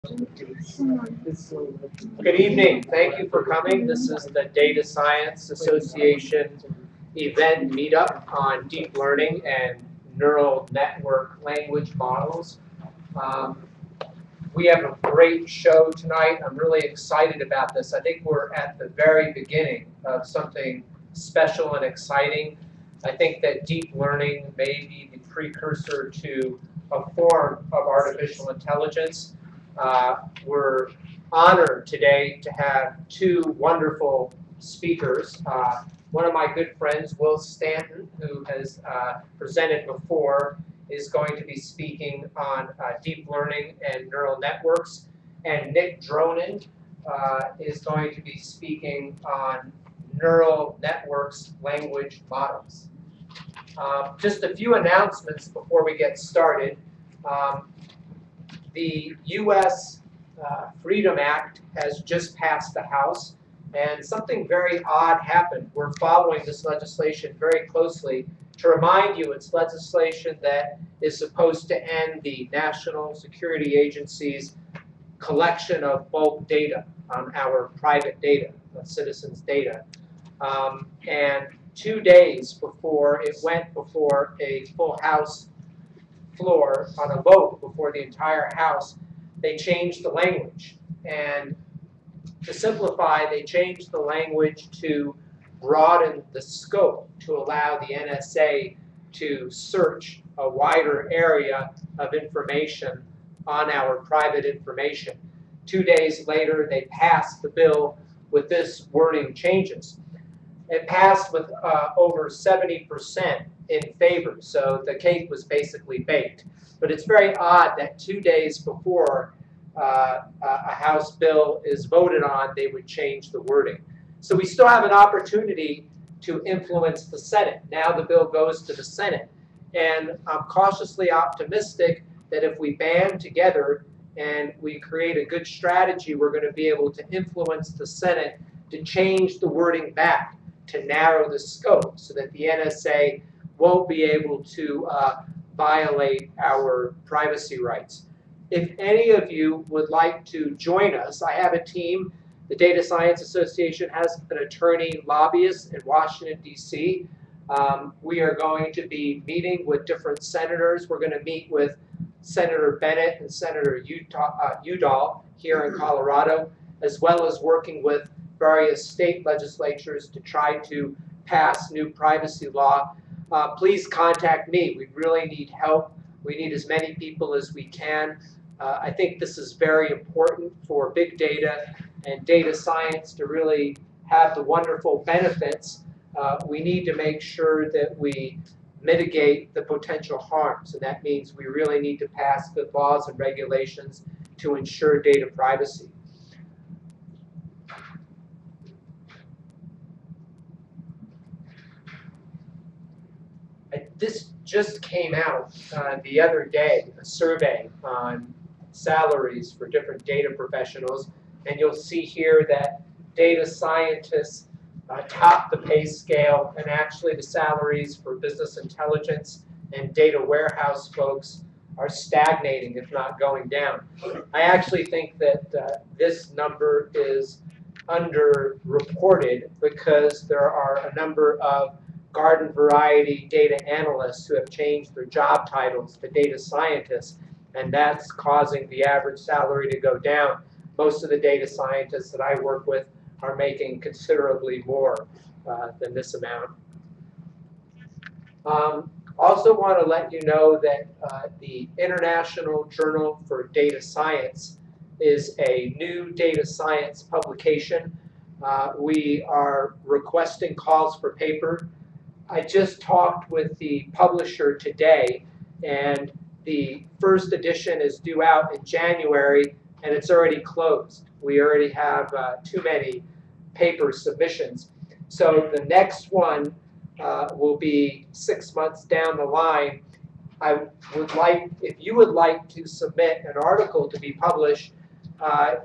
Good evening. Thank you for coming. This is the Data Science Association event meetup on deep learning and neural network language models. We have a great show tonight. I'm really excited about this. I think we're at the very beginning of something special and exciting. I think that deep learning may be the precursor to a form of artificial intelligence. We're honored today to have two wonderful speakers. One of my good friends, Will Stanton, who has presented before, is going to be speaking on deep learning and neural networks. And Nick Dronin is going to be speaking on neural networks language models. Just a few announcements before we get started. The U.S. Freedom Act has just passed the House, and something very odd happened. We're following this legislation very closely. To remind you, it's legislation that is supposed to end the National Security Agency's collection of bulk data on our private data, citizens' data. And 2 days before it went before a full House floor on a vote before the entire House, they changed the language. And to simplify, they changed the language to broaden the scope to allow the NSA to search a wider area of information on our private information. 2 days later, they passed the bill with this wording changes. It passed with over 70% in favor, so the cake was basically baked. But it's very odd that 2 days before a House bill is voted on, they would change the wording. So we still have an opportunity to influence the Senate. Now the bill goes to the Senate. And I'm cautiously optimistic that if we band together and we create a good strategy, we're going to be able to influence the Senate to change the wording back, to narrow the scope so that the NSA won't be able to violate our privacy rights. If any of you would like to join us, I have a team. The Data Science Association has an attorney lobbyist in Washington, D.C. We are going to be meeting with different senators. We're going to meet with Senator Bennett and Senator Udall here in Colorado, as well as working with various state legislatures to try to pass new privacy law. Please contact me. We really need help. We need as many people as we can. I think this is very important for big data and data science to really have the wonderful benefits. We need to make sure that we mitigate the potential harms, and that means we really need to pass good laws and regulations to ensure data privacy. This just came out the other day, a survey on salaries for different data professionals, and you'll see here that data scientists top the pay scale, and actually the salaries for business intelligence and data warehouse folks are stagnating, if not going down. I actually think that this number is underreported because there are a number of garden variety data analysts who have changed their job titles to data scientists, and that's causing the average salary to go down. Most of the data scientists that I work with are making considerably more than this amount. Also want to let you know that the International Journal for Data Science is a new data science publication. We are requesting calls for paper. I just talked with the publisher today, and the first edition is due out in January, and it's already closed. We already have too many paper submissions. So the next one will be 6 months down the line. I would like, if you would like to submit an article to be published,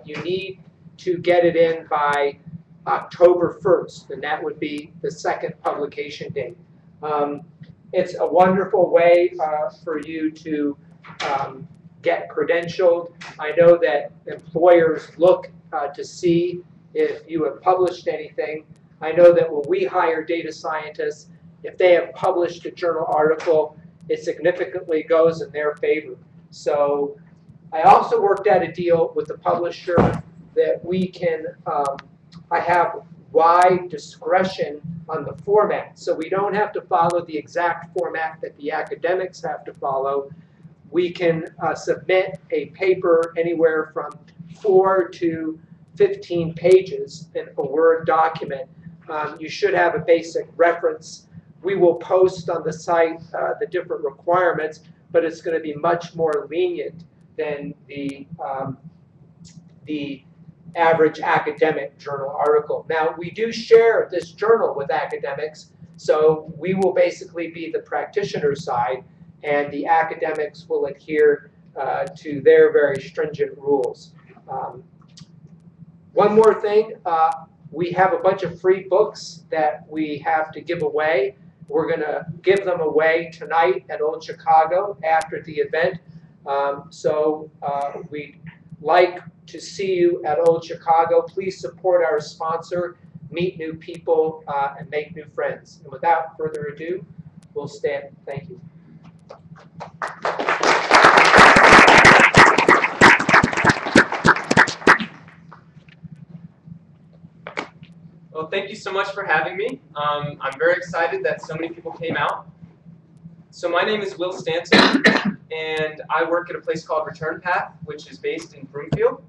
you need to get it in by October 1st, and that would be the second publication date. It's a wonderful way for you to get credentialed. I know that employers look to see if you have published anything. I know that when we hire data scientists, if they have published a journal article, it significantly goes in their favor. So I also worked out a deal with the publisher that we can, I have wide discretion on the format. So we don't have to follow the exact format that the academics have to follow. We can submit a paper anywhere from 4 to 15 pages in a Word document. You should have a basic reference. We will post on the site the different requirements, but it's going to be much more lenient than the average academic journal article. Now, we do share this journal with academics, so we will basically be the practitioner side, and the academics will adhere to their very stringent rules. One more thing, we have a bunch of free books that we have to give away. We're going to give them away tonight at Old Chicago after the event. So we'd like to see you at Old Chicago. Please support our sponsor, meet new people, and make new friends. And without further ado, we'll stand. Thank you. Well, thank you so much for having me. I'm very excited that so many people came out. So my name is Will Stanton, and I work at a place called Return Path, which is based in Broomfield.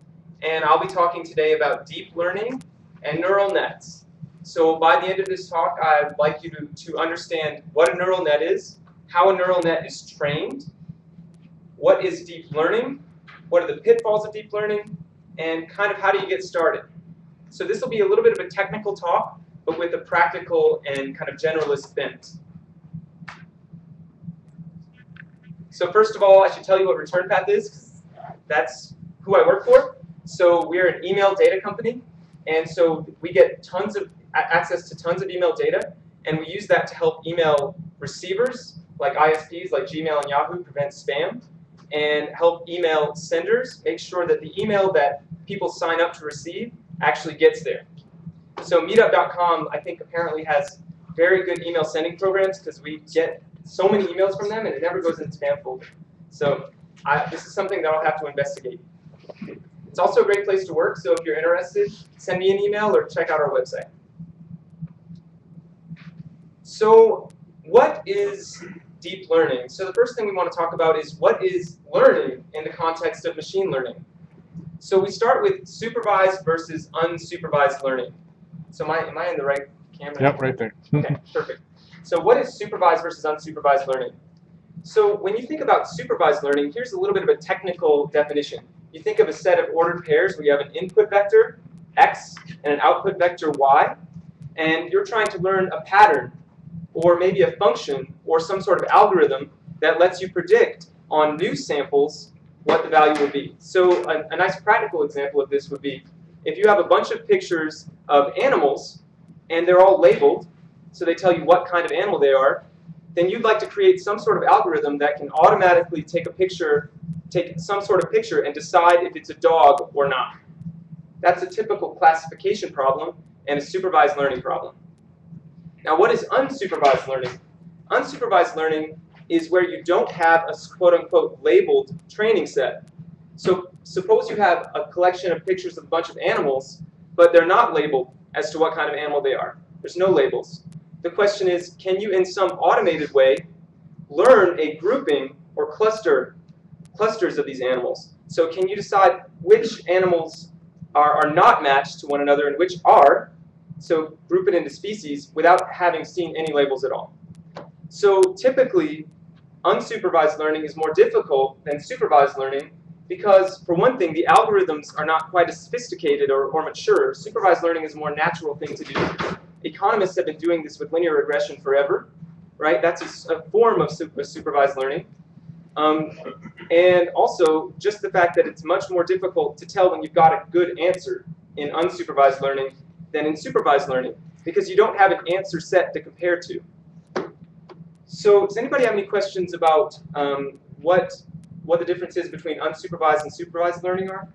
And I'll be talking today about deep learning and neural nets. So by the end of this talk, I'd like you to understand what a neural net is, how a neural net is trained, what is deep learning, what are the pitfalls of deep learning, and kind of how do you get started. So this will be a little bit of a technical talk, but with a practical and kind of generalist bent. So first of all, I should tell you what Return Path is, because that's who I work for. So we're an email data company, and so we get tons of access to tons of email data, and we use that to help email receivers, like ISPs, like Gmail and Yahoo, prevent spam, and help email senders make sure that the email that people sign up to receive actually gets there. So Meetup.com, I think, apparently has very good email sending programs because we get so many emails from them and it never goes in the spam folder. So this is something that I'll have to investigate. It's also a great place to work, so if you're interested, send me an email or check out our website. So what is deep learning? So the first thing we want to talk about is what is learning in the context of machine learning. So we start with supervised versus unsupervised learning. So am I in the right camera? Yep, right there. Okay, perfect. So what is supervised versus unsupervised learning? So when you think about supervised learning, here's a little bit of a technical definition. You think of a set of ordered pairs where you have an input vector, x, and an output vector, y, and you're trying to learn a pattern, or maybe a function, or some sort of algorithm that lets you predict on new samples what the value will be. So a nice practical example of this would be if you have a bunch of pictures of animals and they're all labeled, so they tell you what kind of animal they are, then you'd like to create some sort of algorithm that can automatically take some sort of picture and decide if it's a dog or not. That's a typical classification problem and a supervised learning problem. Now, what is unsupervised learning? Unsupervised learning is where you don't have a quote-unquote labeled training set. So suppose you have a collection of pictures of a bunch of animals, but they're not labeled as to what kind of animal they are. There's no labels. The question is, can you in some automated way learn a grouping or clusters of these animals? So can you decide which animals are not matched to one another and which are, so group it into species without having seen any labels at all. So typically, unsupervised learning is more difficult than supervised learning because, for one thing, the algorithms are not quite as sophisticated or mature. Supervised learning is a more natural thing to do. Economists have been doing this with linear regression forever, right? That's a form of supervised learning. And also, just the fact that it's much more difficult to tell when you've got a good answer in unsupervised learning than in supervised learning, because you don't have an answer set to compare to. So does anybody have any questions about what what the differences between unsupervised and supervised learning are?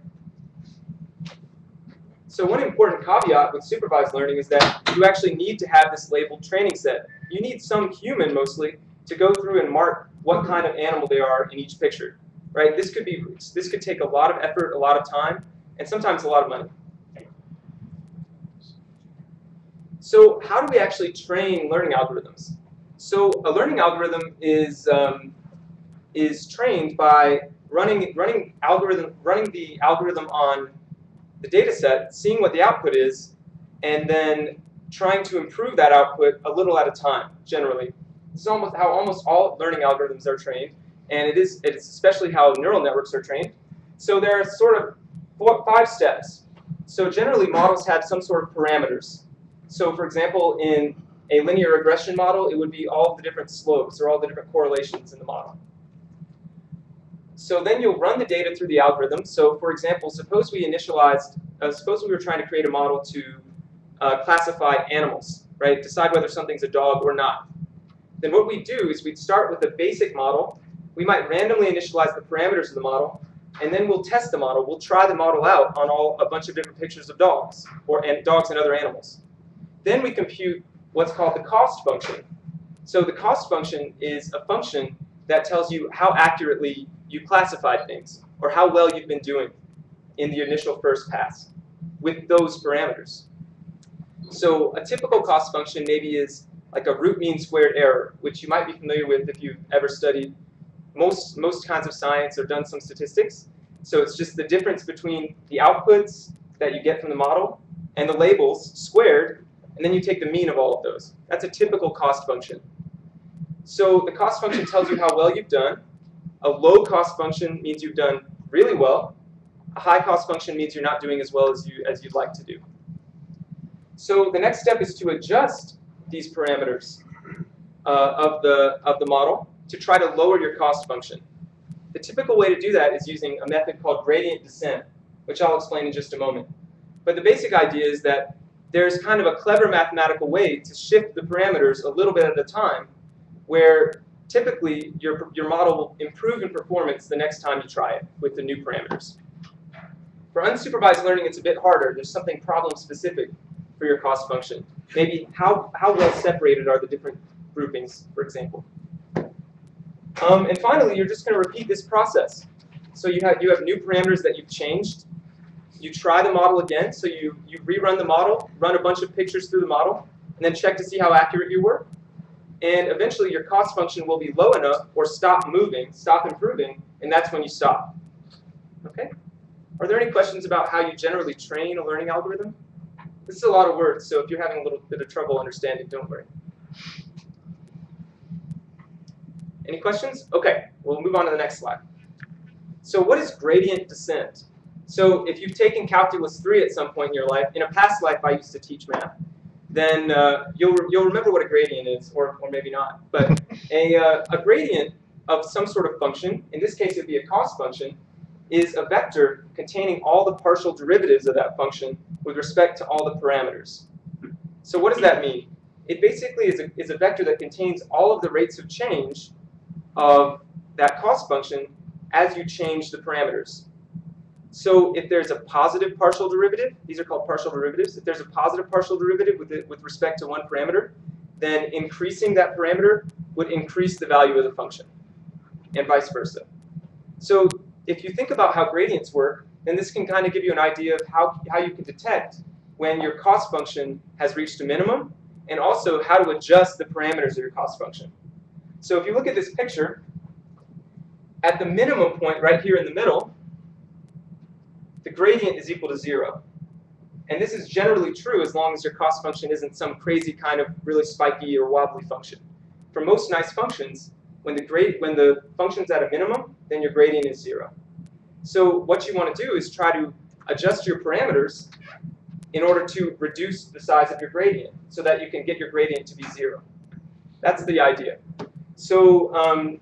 So one important caveat with supervised learning is that you actually need to have this labeled training set. You need some human, mostly, to go through and mark what kind of animal they are in each picture, right? This could take a lot of effort, a lot of time, and sometimes a lot of money. So how do we actually train learning algorithms? So a learning algorithm is trained by running the algorithm on the data set, seeing what the output is, and then trying to improve that output a little at a time, generally. This is almost how almost all learning algorithms are trained, and it's especially how neural networks are trained. So there are sort of 5 steps. So generally, models have some sort of parameters. So for example, in a linear regression model, it would be all the different slopes or all the different correlations in the model. So then you'll run the data through the algorithm. So for example, suppose we were trying to create a model to classify animals, right? Decide whether something's a dog or not. Then what we do is we'd start with a basic model. We might randomly initialize the parameters of the model, and then we'll test the model. We'll try the model out on a bunch of different pictures of dogs, and dogs and other animals. Then we compute what's called the cost function. So the cost function is a function that tells you how accurately you classified things, or how well you've been doing in the initial first pass with those parameters. So a typical cost function maybe is like a root mean squared error, which you might be familiar with if you've ever studied most kinds of science or done some statistics. So it's just the difference between the outputs that you get from the model and the labels squared, and then you take the mean of all of those. That's a typical cost function. So the cost function tells you how well you've done. A low cost function means you've done really well. A high cost function means you're not doing as well as you'd like to do. So the next step is to adjust these parameters of the model to try to lower your cost function. The typical way to do that is using a method called gradient descent, which I'll explain in just a moment. But the basic idea is that there's kind of a clever mathematical way to shift the parameters a little bit at a time, where typically your model will improve in performance the next time you try it with the new parameters. For unsupervised learning, it's a bit harder. There's something problem-specific for your cost function. Maybe how well separated are the different groupings, for example. And finally, you're just going to repeat this process. So you have new parameters that you've changed. You try the model again. So you rerun the model, run a bunch of pictures through the model, and then check to see how accurate you were. And eventually, your cost function will be low enough or stop moving, stop improving, and that's when you stop. Okay? Are there any questions about how you generally train a learning algorithm? This is a lot of words, so if you're having a little bit of trouble understanding, don't worry. Any questions? Okay, we'll move on to the next slide. So what is gradient descent? So if you've taken Calculus 3 at some point in your life, in a past life I used to teach math, then you'll remember what a gradient is, or maybe not. But a gradient of some sort of function, in this case it would be a cost function, is a vector containing all the partial derivatives of that function with respect to all the parameters. So what does that mean? It basically is a vector that contains all of the rates of change of that cost function as you change the parameters. So if there's a positive partial derivative, these are called partial derivatives. If there's a positive partial derivative with respect to one parameter, then increasing that parameter would increase the value of the function, and vice versa. So if you think about how gradients work, then this can kind of give you an idea of how you can detect when your cost function has reached a minimum, and also how to adjust the parameters of your cost function. So if you look at this picture, at the minimum point right here in the middle, the gradient is equal to 0. And this is generally true as long as your cost function isn't some crazy kind of really spiky or wobbly function. For most nice functions, when the function's at a minimum, then your gradient is 0. So what you want to do is try to adjust your parameters in order to reduce the size of your gradient so that you can get your gradient to be 0. That's the idea. So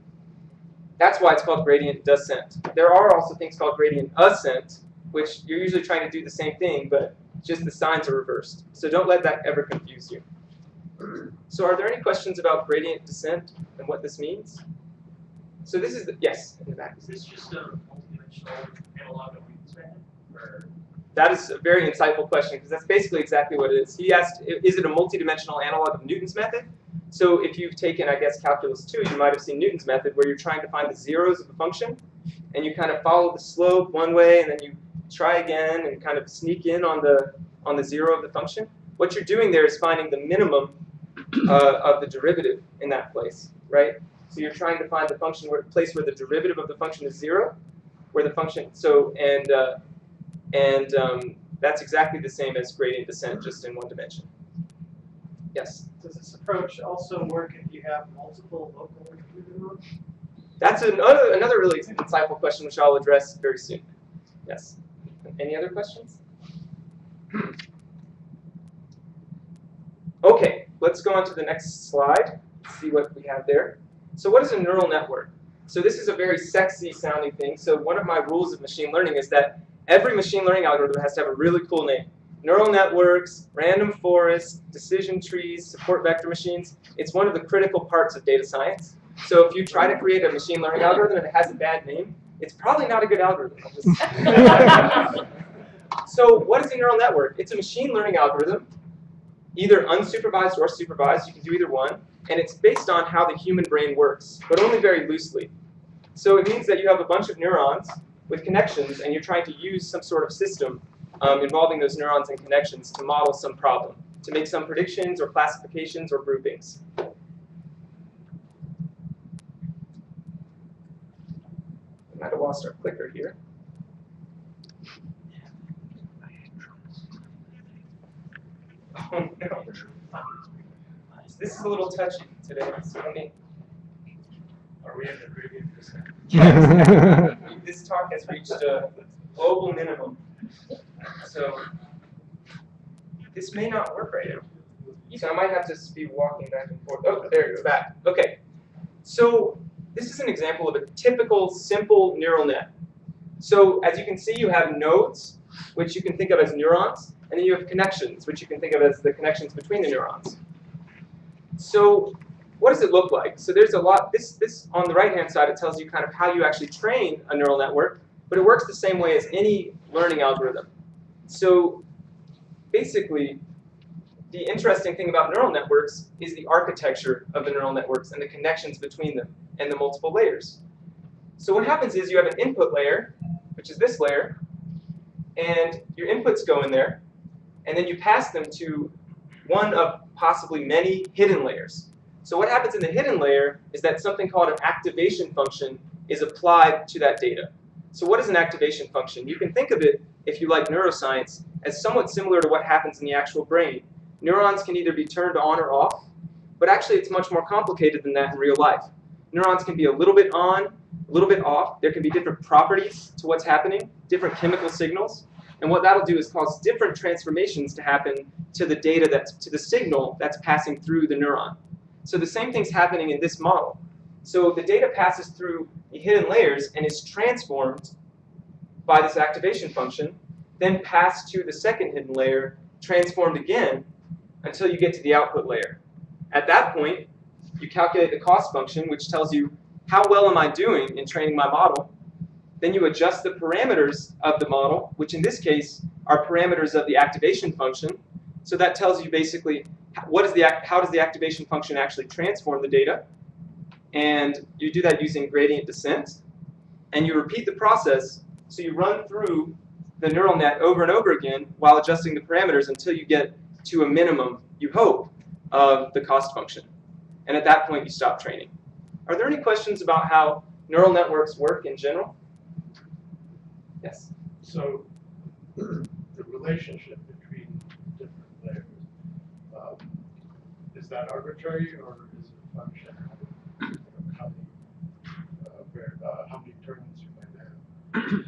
that's why it's called gradient descent. There are also things called gradient ascent, which you're usually trying to do the same thing, but just the signs are reversed. So don't let that ever confuse you. So are there any questions about gradient descent and what this means? So this is the, yes, in the back. Is this just a multidimensional analog of Newton's method? Or? That is a very insightful question, because that's basically exactly what it is. He asked, is it a multidimensional analog of Newton's method? So if you've taken, I guess, Calculus 2, you might have seen Newton's method, where you're trying to find the zeros of a function, and you kind of follow the slope one way, and then you try again and kind of sneak in on the zero of the function. What you're doing there is finding the minimum of the derivative in that place, right? So you're trying to find the function place where the derivative of the function is 0, where the function, so, and that's exactly the same as gradient descent, just in one dimension. Yes? Does this approach also work if you have multiple local included nodes? That's another really insightful question, which I'll address very soon. Yes? Any other questions? Okay, let's go on to the next slide, see what we have there. So what is a neural network? So this is a very sexy sounding thing. So one of my rules of machine learning is that every machine learning algorithm has to have a really cool name. Neural networks, random forests, decision trees, support vector machines. It's one of the critical parts of data science. So if you try to create a machine learning algorithm and it has a bad name, it's probably not a good algorithm. So what is a neural network? It's a machine learning algorithm, either unsupervised or supervised. You can do either one. And it's based on how the human brain works, but only very loosely. So it means that you have a bunch of neurons with connections, and you're trying to use some sort of system involving those neurons and connections to model some problem, to make some predictions or classifications or groupings. We might have lost our clicker here. Oh no. This is a little touchy today, so let me. Are we in the gradient descent? Yes. This talk has reached a global minimum. So this may not work right now. So I might have to be walking back and forth. Oh, there you go, back. Okay. So this is an example of a typical simple neural net. So as you can see, you have nodes, which you can think of as neurons, and then you have connections, which you can think of as the connections between the neurons. So what does it look like? So there's a lot, this on the right-hand side, it tells you kind of how you actually train a neural network, but it works the same way as any learning algorithm. So basically, the interesting thing about neural networks is the architecture of the neural networks and the connections between them and the multiple layers. So what happens is you have an input layer, which is this layer, and your inputs go in there, and then you pass them to one of possibly many hidden layers. So what happens in the hidden layer is that something called an activation function is applied to that data. So what is an activation function? You can think of it, if you like neuroscience, as somewhat similar to what happens in the actual brain. Neurons can either be turned on or off, but actually it's much more complicated than that in real life. Neurons can be a little bit on, a little bit off. There can be different properties to what's happening, different chemical signals. And what that'll do is cause different transformations to happen to the data to the signal that's passing through the neuron. So the same thing's happening in this model. So the data passes through the hidden layers and is transformed by this activation function, then passed to the second hidden layer, transformed again until you get to the output layer. At that point, you calculate the cost function, which tells you how well am I doing in training my model. Then you adjust the parameters of the model, which in this case are parameters of the activation function. So that tells you basically how does the activation function actually transform the data. And you do that using gradient descent. And you repeat the process. So you run through the neural net over and over again while adjusting the parameters until you get to a minimum, you hope, of the cost function. And at that point, you stop training. Are there any questions about how neural networks work in general? Yes? So the relationship between different layers, is that arbitrary, or is it a function of how many turns you might have in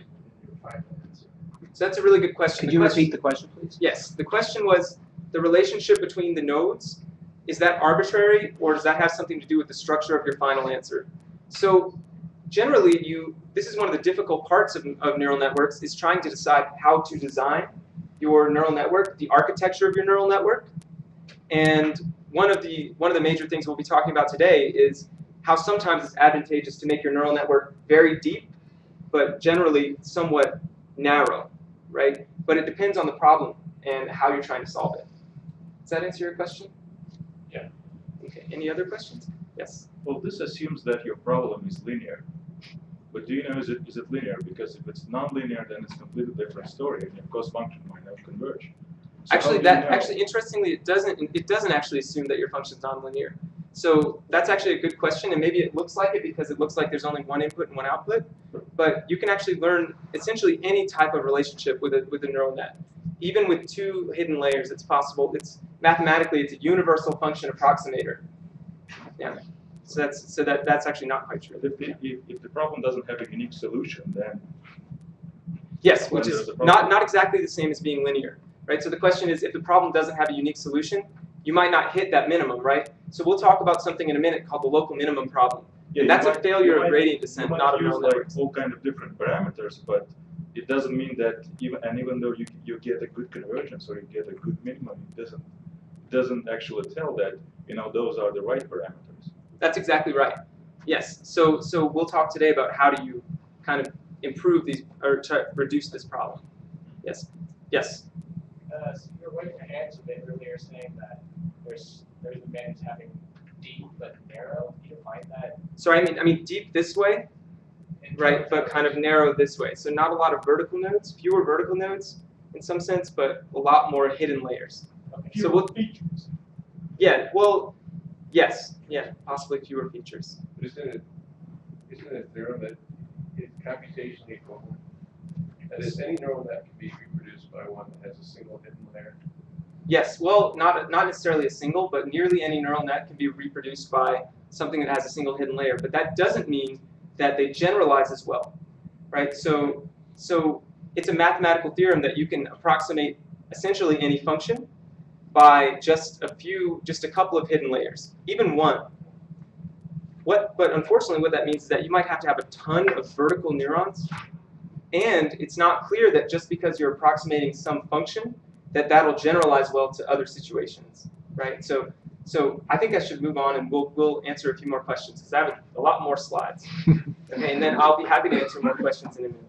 your final answer? So that's a really good question. Could you repeat the question, please? Yes. The question was the relationship between the nodes. Is that arbitrary, or does that have something to do with the structure of your final answer? So generally, this is one of the difficult parts of neural networks, is trying to decide how to design your neural network, the architecture of your neural network. And one of the major things we'll be talking about today is how sometimes it's advantageous to make your neural network very deep, but generally somewhat narrow, right? But it depends on the problem and how you're trying to solve it. Does that answer your question? Yeah. Okay, any other questions? Yes? Well, this assumes that your problem is linear. But do you know, is it linear? Because if it's non-linear, then it's a completely different story, and your cost function might not converge. So Actually, how do you know? actually, interestingly, it doesn't actually assume that your function is nonlinear. So that's actually a good question, and maybe it looks like it because it looks like there's only one input and one output. But you can actually learn essentially any type of relationship with a neural net. Even with two hidden layers, it's possible. It's mathematically, it's a universal function approximator. Yeah. So that's actually not quite true. If the problem doesn't have a unique solution, then yes, when which is there's a problem. not exactly the same as being linear, right? So the question is, if the problem doesn't have a unique solution, you might not hit that minimum, right? So we'll talk about something in a minute called the local minimum problem. Yeah, And that's a failure of you gradient descent, might not of use neural like networks. all kind of different parameters, but it doesn't mean that even though you get a good convergence or you get a good minimum, it doesn't actually tell that those are the right parameters. That's exactly right. Yes. So we'll talk today about how do you kind of improve these or try to reduce this problem. Yes. Yes. So you were way ahead a bit earlier saying that there's advantage having deep but narrow. Do you find that? So I mean deep this way, right? But kind of narrow this way. So not a lot of vertical nodes, fewer vertical nodes in some sense, but a lot more hidden layers. Okay. So we'll, features. yeah. Well, yes. Yeah. Possibly fewer features. But isn't it theorem that is computationally equivalent? That is, any neural net can be reproduced by one that has a single hidden layer. Yes, well, not necessarily a single, but nearly any neural net can be reproduced by something that has a single hidden layer. But that doesn't mean that they generalize as well, right? So it's a mathematical theorem that you can approximate essentially any function by just a couple of hidden layers, even one. But unfortunately, what that means is that you might have to have a ton of vertical neurons, and it's not clear that just because you're approximating some function that'll generalize well to other situations, right? So I think I should move on, and we'll answer a few more questions because I have a lot more slides. Okay, and then I'll be happy to answer more questions in a minute.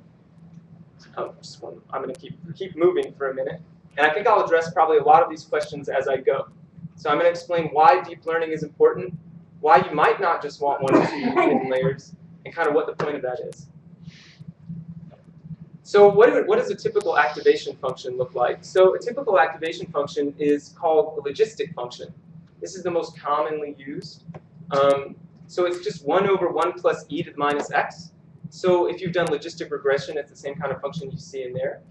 Oh, just one. I'm going to keep moving for a minute, and I think I'll address probably a lot of these questions as I go. So I'm going to explain why deep learning is important, why you might not just want one or two hidden layers, and kind of what the point of that is. So what does a typical activation function look like? So a typical activation function is called a logistic function. This is the most commonly used. So it's just 1 over 1 plus e to the minus x. So if you've done logistic regression, it's the same kind of function you see in there.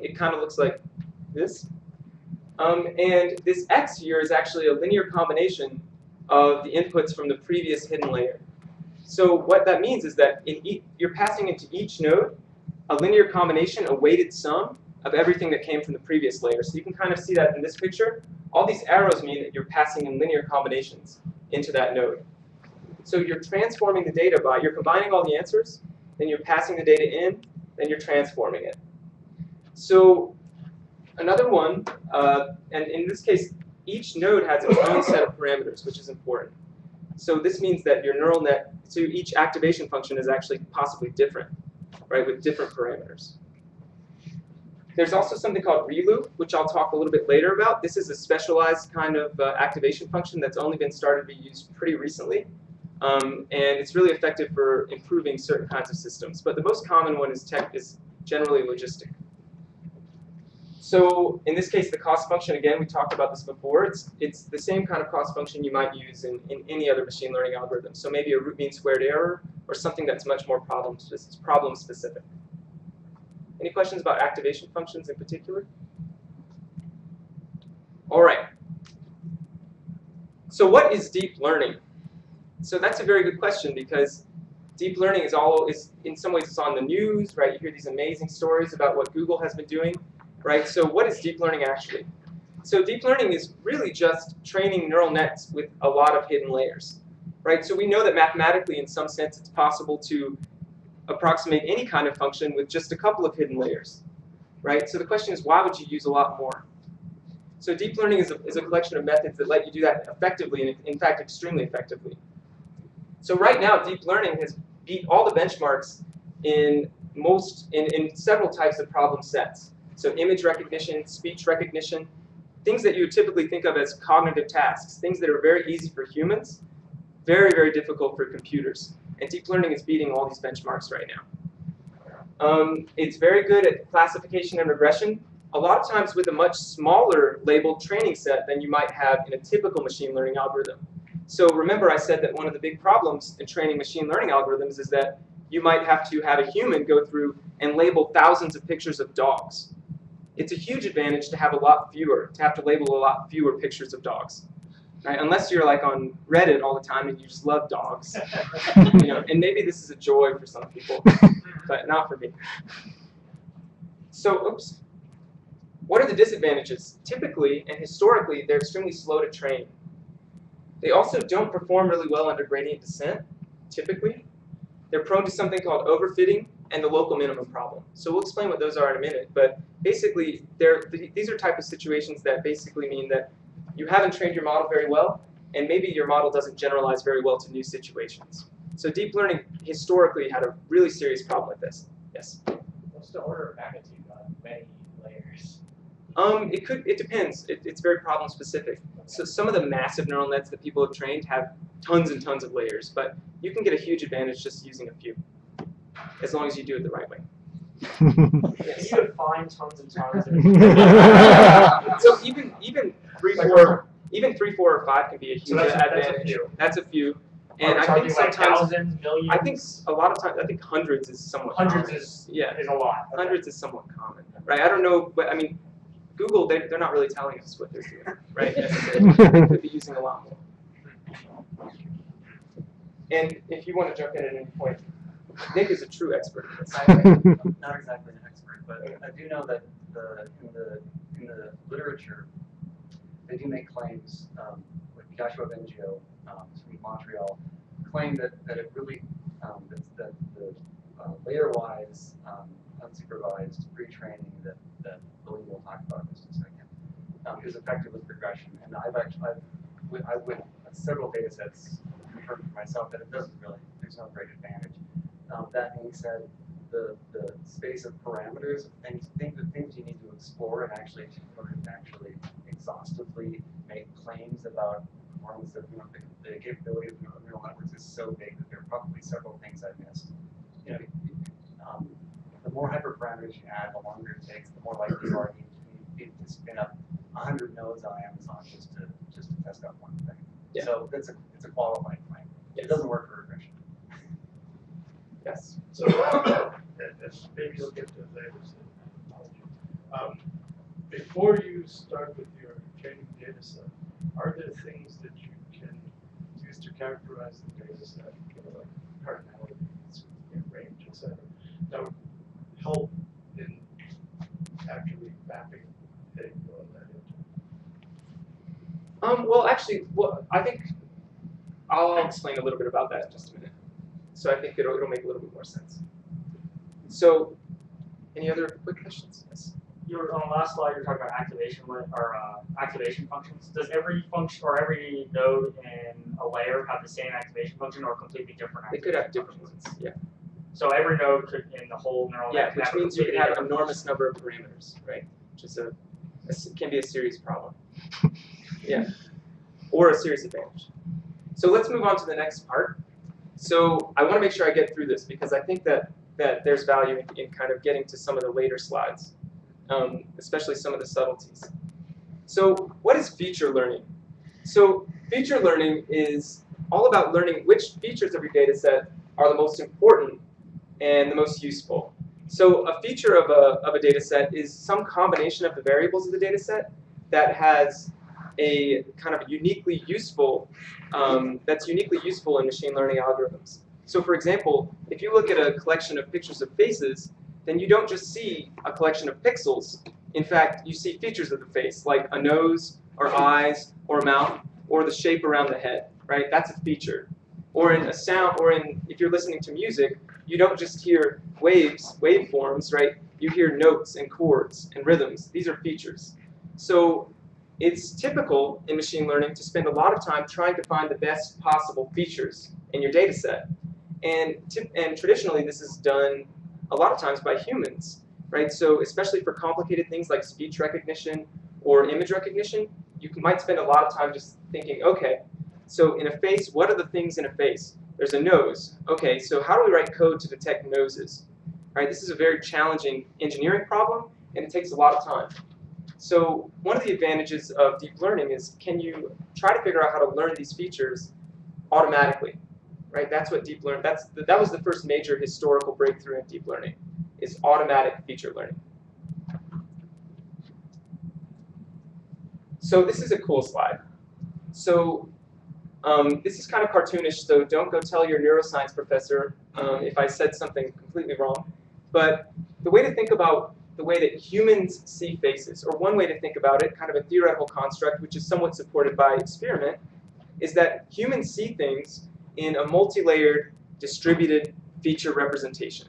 It kind of looks like this. And this x here is actually a linear combination of the inputs from the previous hidden layer. So what that means is that you're passing into each node a linear combination, a weighted sum of everything that came from the previous layer. So you can kind of see that in this picture. All these arrows mean that you're passing in linear combinations into that node. So you're transforming the data you're combining all the answers, then you're passing the data in, then you're transforming it. So another one, and in this case, each node has its own set of parameters, which is important. So this means that your neural net, so each activation function is actually possibly different, right, with different parameters. There's also something called Reloop, which I'll talk a little bit later about. This is a specialized kind of activation function that's only been started to be used pretty recently. And it's really effective for improving certain kinds of systems. But the most common one is generally logistic. So in this case, the cost function, again, we talked about this before. It's the same kind of cost function you might use in any other machine learning algorithm. So maybe a root mean squared error or something that's much more problem specific. Any questions about activation functions in particular? All right. So what is deep learning? So that's a very good question because deep learning is in some ways it's on the news, right? You hear these amazing stories about what Google has been doing, right? So what is deep learning actually? So deep learning is really just training neural nets with a lot of hidden layers, right? So we know that mathematically, in some sense, it's possible to approximate any kind of function with just a couple of hidden layers, right? So the question is, why would you use a lot more? So deep learning is a collection of methods that let you do that effectively, and in fact, extremely effectively. So right now, deep learning has beat all the benchmarks in several types of problem sets. So image recognition, speech recognition, things that you would typically think of as cognitive tasks, things that are very easy for humans, very, very difficult for computers. And deep learning is beating all these benchmarks right now. It's very good at classification and regression, a lot of times with a much smaller labeled training set than you might have in a typical machine learning algorithm. So remember I said that one of the big problems in training machine learning algorithms is that you might have to have a human go through and label thousands of pictures of dogs. It's a huge advantage to have to label a lot fewer pictures of dogs. Right? Unless you're like on Reddit all the time and you just love dogs. And maybe this is a joy for some people, but not for me. So, oops. What are the disadvantages? Typically and historically, they're extremely slow to train. They also don't perform really well under gradient descent, typically. They're prone to something called overfitting and the local minimum problem. So we'll explain what those are in a minute, but basically these are type of situations that basically mean that you haven't trained your model very well, and maybe your model doesn't generalize very well to new situations. So deep learning historically had a really serious problem with this. Yes? What's the order of magnitude on many layers? It depends. It's very problem specific. So some of the massive neural nets that people have trained have tons and tons of layers, but you can get a huge advantage just using a few, as long as you do it the right way. Yes. You define tons and tons. So even 3, 4, or 5 can be a huge advantage. That's a few. And I think sometimes, thousands, millions. I think a lot of times, I think hundreds is somewhat common. Is a lot. Okay. Hundreds is somewhat common, right? I don't know, but I mean, Google, they're not really telling us what they're doing, right? They could be using a lot more. And if you want to jump in at any point, Nick is a true expert in this. Not exactly an expert, but I do know that in the literature, they do make claims. With Joshua Bengio from Montreal, claim that it really that the layer-wise unsupervised pre-training that Louis will talk about in just a second is effective with regression. And I've with several data sets confirmed for myself that it doesn't really. There's no great advantage. That being said, the space of parameters of things you need to explore and actually exhaustively make claims about performance of the capability of neural networks is so big that there are probably several things I missed. The more hyperparameters you add, the longer it takes, the more likely you are to spin up 100 nodes on Amazon just to test out one thing. Yeah. So it's a qualified claim. Yes. It doesn't work for regression. Yes. So maybe you'll get to later. Before you start with your training data set, are there things that you can use to characterize the data set, like cardinalities, range, etc., that would help in actually mapping that into? Well, actually, I think I'll explain a little bit about that in just a minute. So I think it'll make a little bit more sense. So, any other quick questions? Yes. On the last slide, you're talking about activation functions. Does every function or every node in a layer have the same activation function or completely different? They could have different ones. Yeah. So every node could in the whole neural net. Yeah, which means you could have an enormous number of parameters, right? Which is can be a serious problem. Yeah. Or a serious advantage. So let's move on to the next part. So I want to make sure I get through this because I think that there's value in kind of getting to some of the later slides, especially some of the subtleties. So what is feature learning? So feature learning is all about learning which features of your data set are the most important and the most useful. So a feature of a data set is some combination of the variables of the data set that has a kind of uniquely useful, that's uniquely useful in machine learning algorithms. So for example, if you look at a collection of pictures of faces, then you don't just see a collection of pixels. In fact, you see features of the face, like a nose, or eyes, or mouth, or the shape around the head, right? That's a feature. Or in a sound, or if you're listening to music, you don't just hear waveforms, right? You hear notes and chords and rhythms. These are features. So it's typical in machine learning to spend a lot of time trying to find the best possible features in your data set. And traditionally, this is done a lot of times by humans, right? So especially for complicated things like speech recognition or image recognition, you might spend a lot of time just thinking, okay, so in a face, what are the things in a face? There's a nose. Okay, so how do we write code to detect noses? Right, this is a very challenging engineering problem, and it takes a lot of time. So one of the advantages of deep learning is, can you try to figure out how to learn these features automatically? Right, that's what deep learning. That was the first major historical breakthrough in deep learning, is automatic feature learning. So this is a cool slide. So this is kind of cartoonish, so don't go tell your neuroscience professor if I said something completely wrong. But the way to think about the way that humans see faces, or one way to think about it, kind of a theoretical construct, which is somewhat supported by experiment, is that humans see things in a multi-layered, distributed feature representation.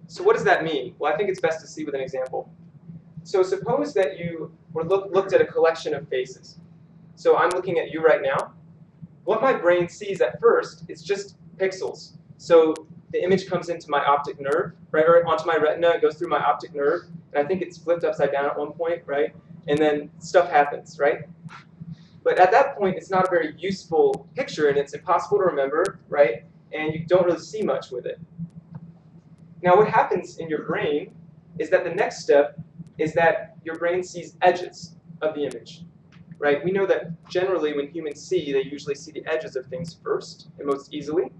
So what does that mean? Well, I think it's best to see with an example. So suppose that you looked at a collection of faces. So I'm looking at you right now. What my brain sees at first is just pixels. So the image comes into my optic nerve, right, or onto my retina, it goes through my optic nerve, and I think it's flipped upside down at one point, right? And then stuff happens, right? But at that point, it's not a very useful picture, and it's impossible to remember, right? And you don't really see much with it. Now, what happens in your brain is that the next step is that your brain sees edges of the image, right? We know that generally when humans see, they usually see the edges of things first and most easily.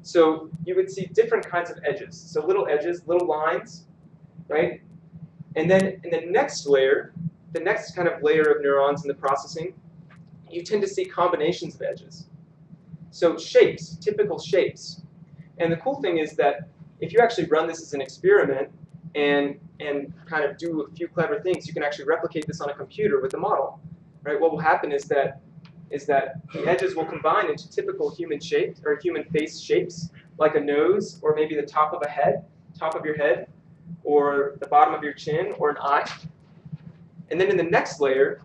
So you would see different kinds of edges. So little edges, little lines, right? And then in the next layer, the next kind of layer of neurons in the processing, you tend to see combinations of edges. So shapes, typical shapes. And the cool thing is that if you actually run this as an experiment and kind of do a few clever things, you can actually replicate this on a computer with a model. Right? What will happen is that the edges will combine into typical human shapes or human face shapes, like a nose, or maybe the top of a head, top of your head, or the bottom of your chin, or an eye. And then in the next layer,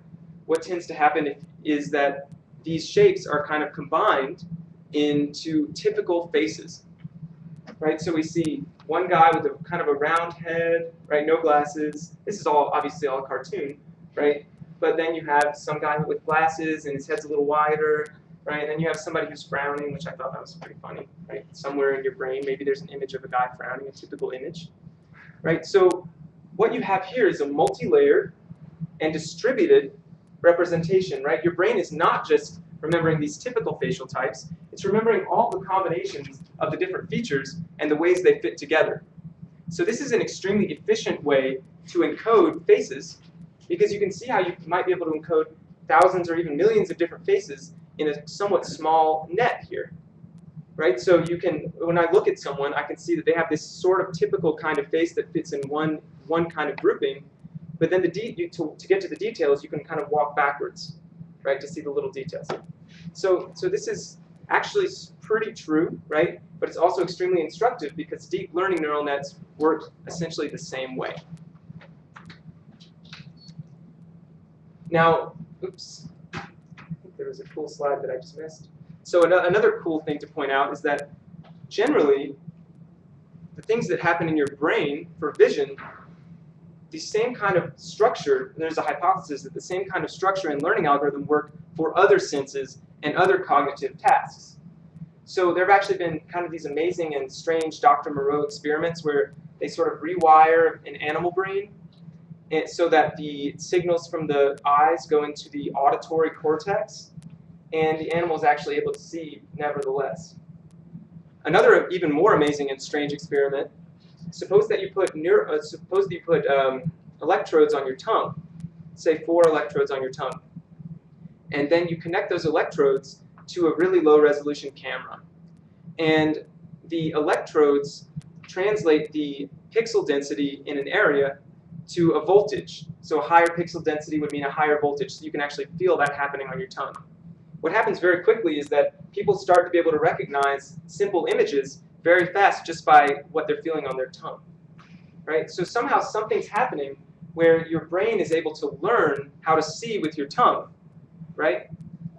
what tends to happen is that these shapes are kind of combined into typical faces. Right? So we see one guy with a kind of a round head, right? No glasses. This is all obviously all cartoon, right? But then you have some guy with glasses and his head's a little wider, right? And then you have somebody who's frowning, which I thought that was pretty funny, right? Somewhere in your brain, maybe there's an image of a guy frowning, a typical image, right? So what you have here is a multi-layered and distributed representation, right? Your brain is not just remembering these typical facial types, it's remembering all the combinations of the different features and the ways they fit together. So this is an extremely efficient way to encode faces, because you can see how you might be able to encode thousands or even millions of different faces in a somewhat small net here, right? So you can, when I look at someone, I can see that they have this sort of typical kind of face that fits in one kind of grouping, but then to get to the details, you can kind of walk backwards, right, to see the little details. So this is actually pretty true, right? But it's also extremely instructive because deep learning neural nets work essentially the same way. Now, oops, I think there was a cool slide that I just missed. So another cool thing to point out is that generally, the things that happen in your brain for vision, the same kind of structure, there's a hypothesis that the same kind of structure and learning algorithm work for other senses and other cognitive tasks. So there have actually been kind of these amazing and strange Dr. Moreau experiments where they sort of rewire an animal brain so that the signals from the eyes go into the auditory cortex, and the animal is actually able to see nevertheless. Another even more amazing and strange experiment, suppose that you put electrodes on your tongue, say 4 electrodes on your tongue, and then you connect those electrodes to a really low resolution camera. And the electrodes translate the pixel density in an area to a voltage. So a higher pixel density would mean a higher voltage, so you can actually feel that happening on your tongue. What happens very quickly is that people start to be able to recognize simple images very fast just by what they're feeling on their tongue. Right? So somehow something's happening where your brain is able to learn how to see with your tongue, right?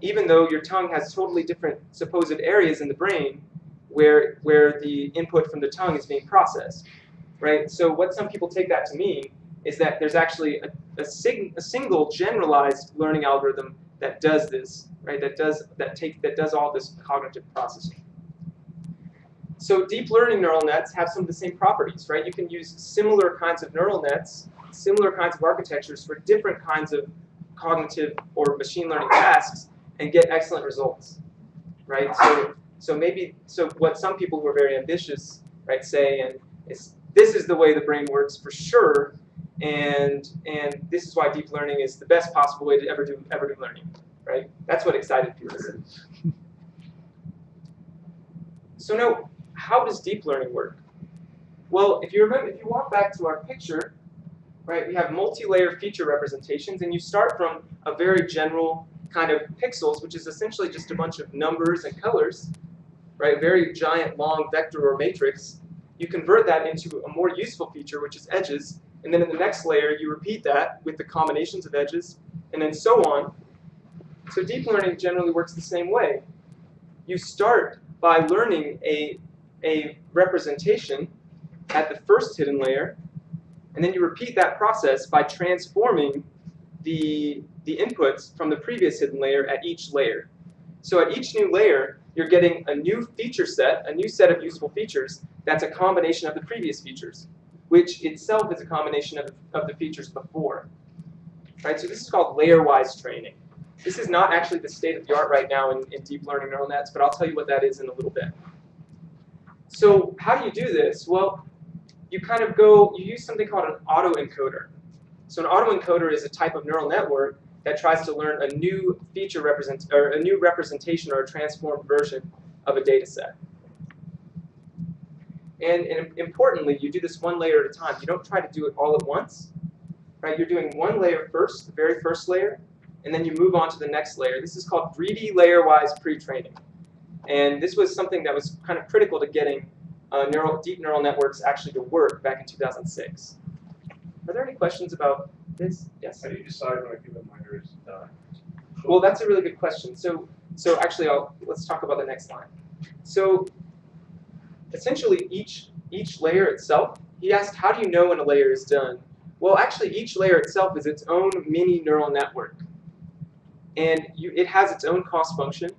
Even though your tongue has totally different supposed areas in the brain where the input from the tongue is being processed, right? So what some people take that to mean is that there's actually a single generalized learning algorithm that does this, right? That does all this cognitive processing. So deep learning neural nets have some of the same properties, right? You can use similar kinds of neural nets, similar kinds of architectures for different kinds of cognitive or machine learning tasks and get excellent results, right? So what some people who are very ambitious, right, say, and this is the way the brain works for sure, and this is why deep learning is the best possible way to ever do learning, right? That's what excited people. So now, how does deep learning work? Well, if you walk back to our picture, right, we have multi-layer feature representations, and you start from a very general kind of pixels, which is essentially just a bunch of numbers and colors, right, very giant, long vector or matrix. You convert that into a more useful feature, which is edges, and then in the next layer, you repeat that with the combinations of edges, and then so on. So deep learning generally works the same way. You start by learning a representation at the first hidden layer, and then you repeat that process by transforming the inputs from the previous hidden layer at each layer. So at each new layer, you're getting a new feature set, a new set of useful features that's a combination of the previous features, which itself is a combination of the features before. Right? So this is called layer-wise training. This is not actually the state of the art right now in deep learning neural nets, but I'll tell you what that is in a little bit. So how do you do this? Well, you use something called an autoencoder. So an autoencoder is a type of neural network that tries to learn a new feature a new representation or a transformed version of a data set. And importantly, you do this one layer at a time. You don't try to do it all at once. Right? You're doing one layer first, the very first layer, and then you move on to the next layer. This is called greedy layer-wise pre-training. And this was something that was kind of critical to getting deep neural networks actually to work back in 2006. Are there any questions about this? Yes? How do you decide when a given layer is done? Well, that's a really good question. So actually, let's talk about the next line. So essentially, each layer itself, he asked, how do you know when a layer is done? Well, actually, each layer itself is its own mini neural network. And it has its own cost function.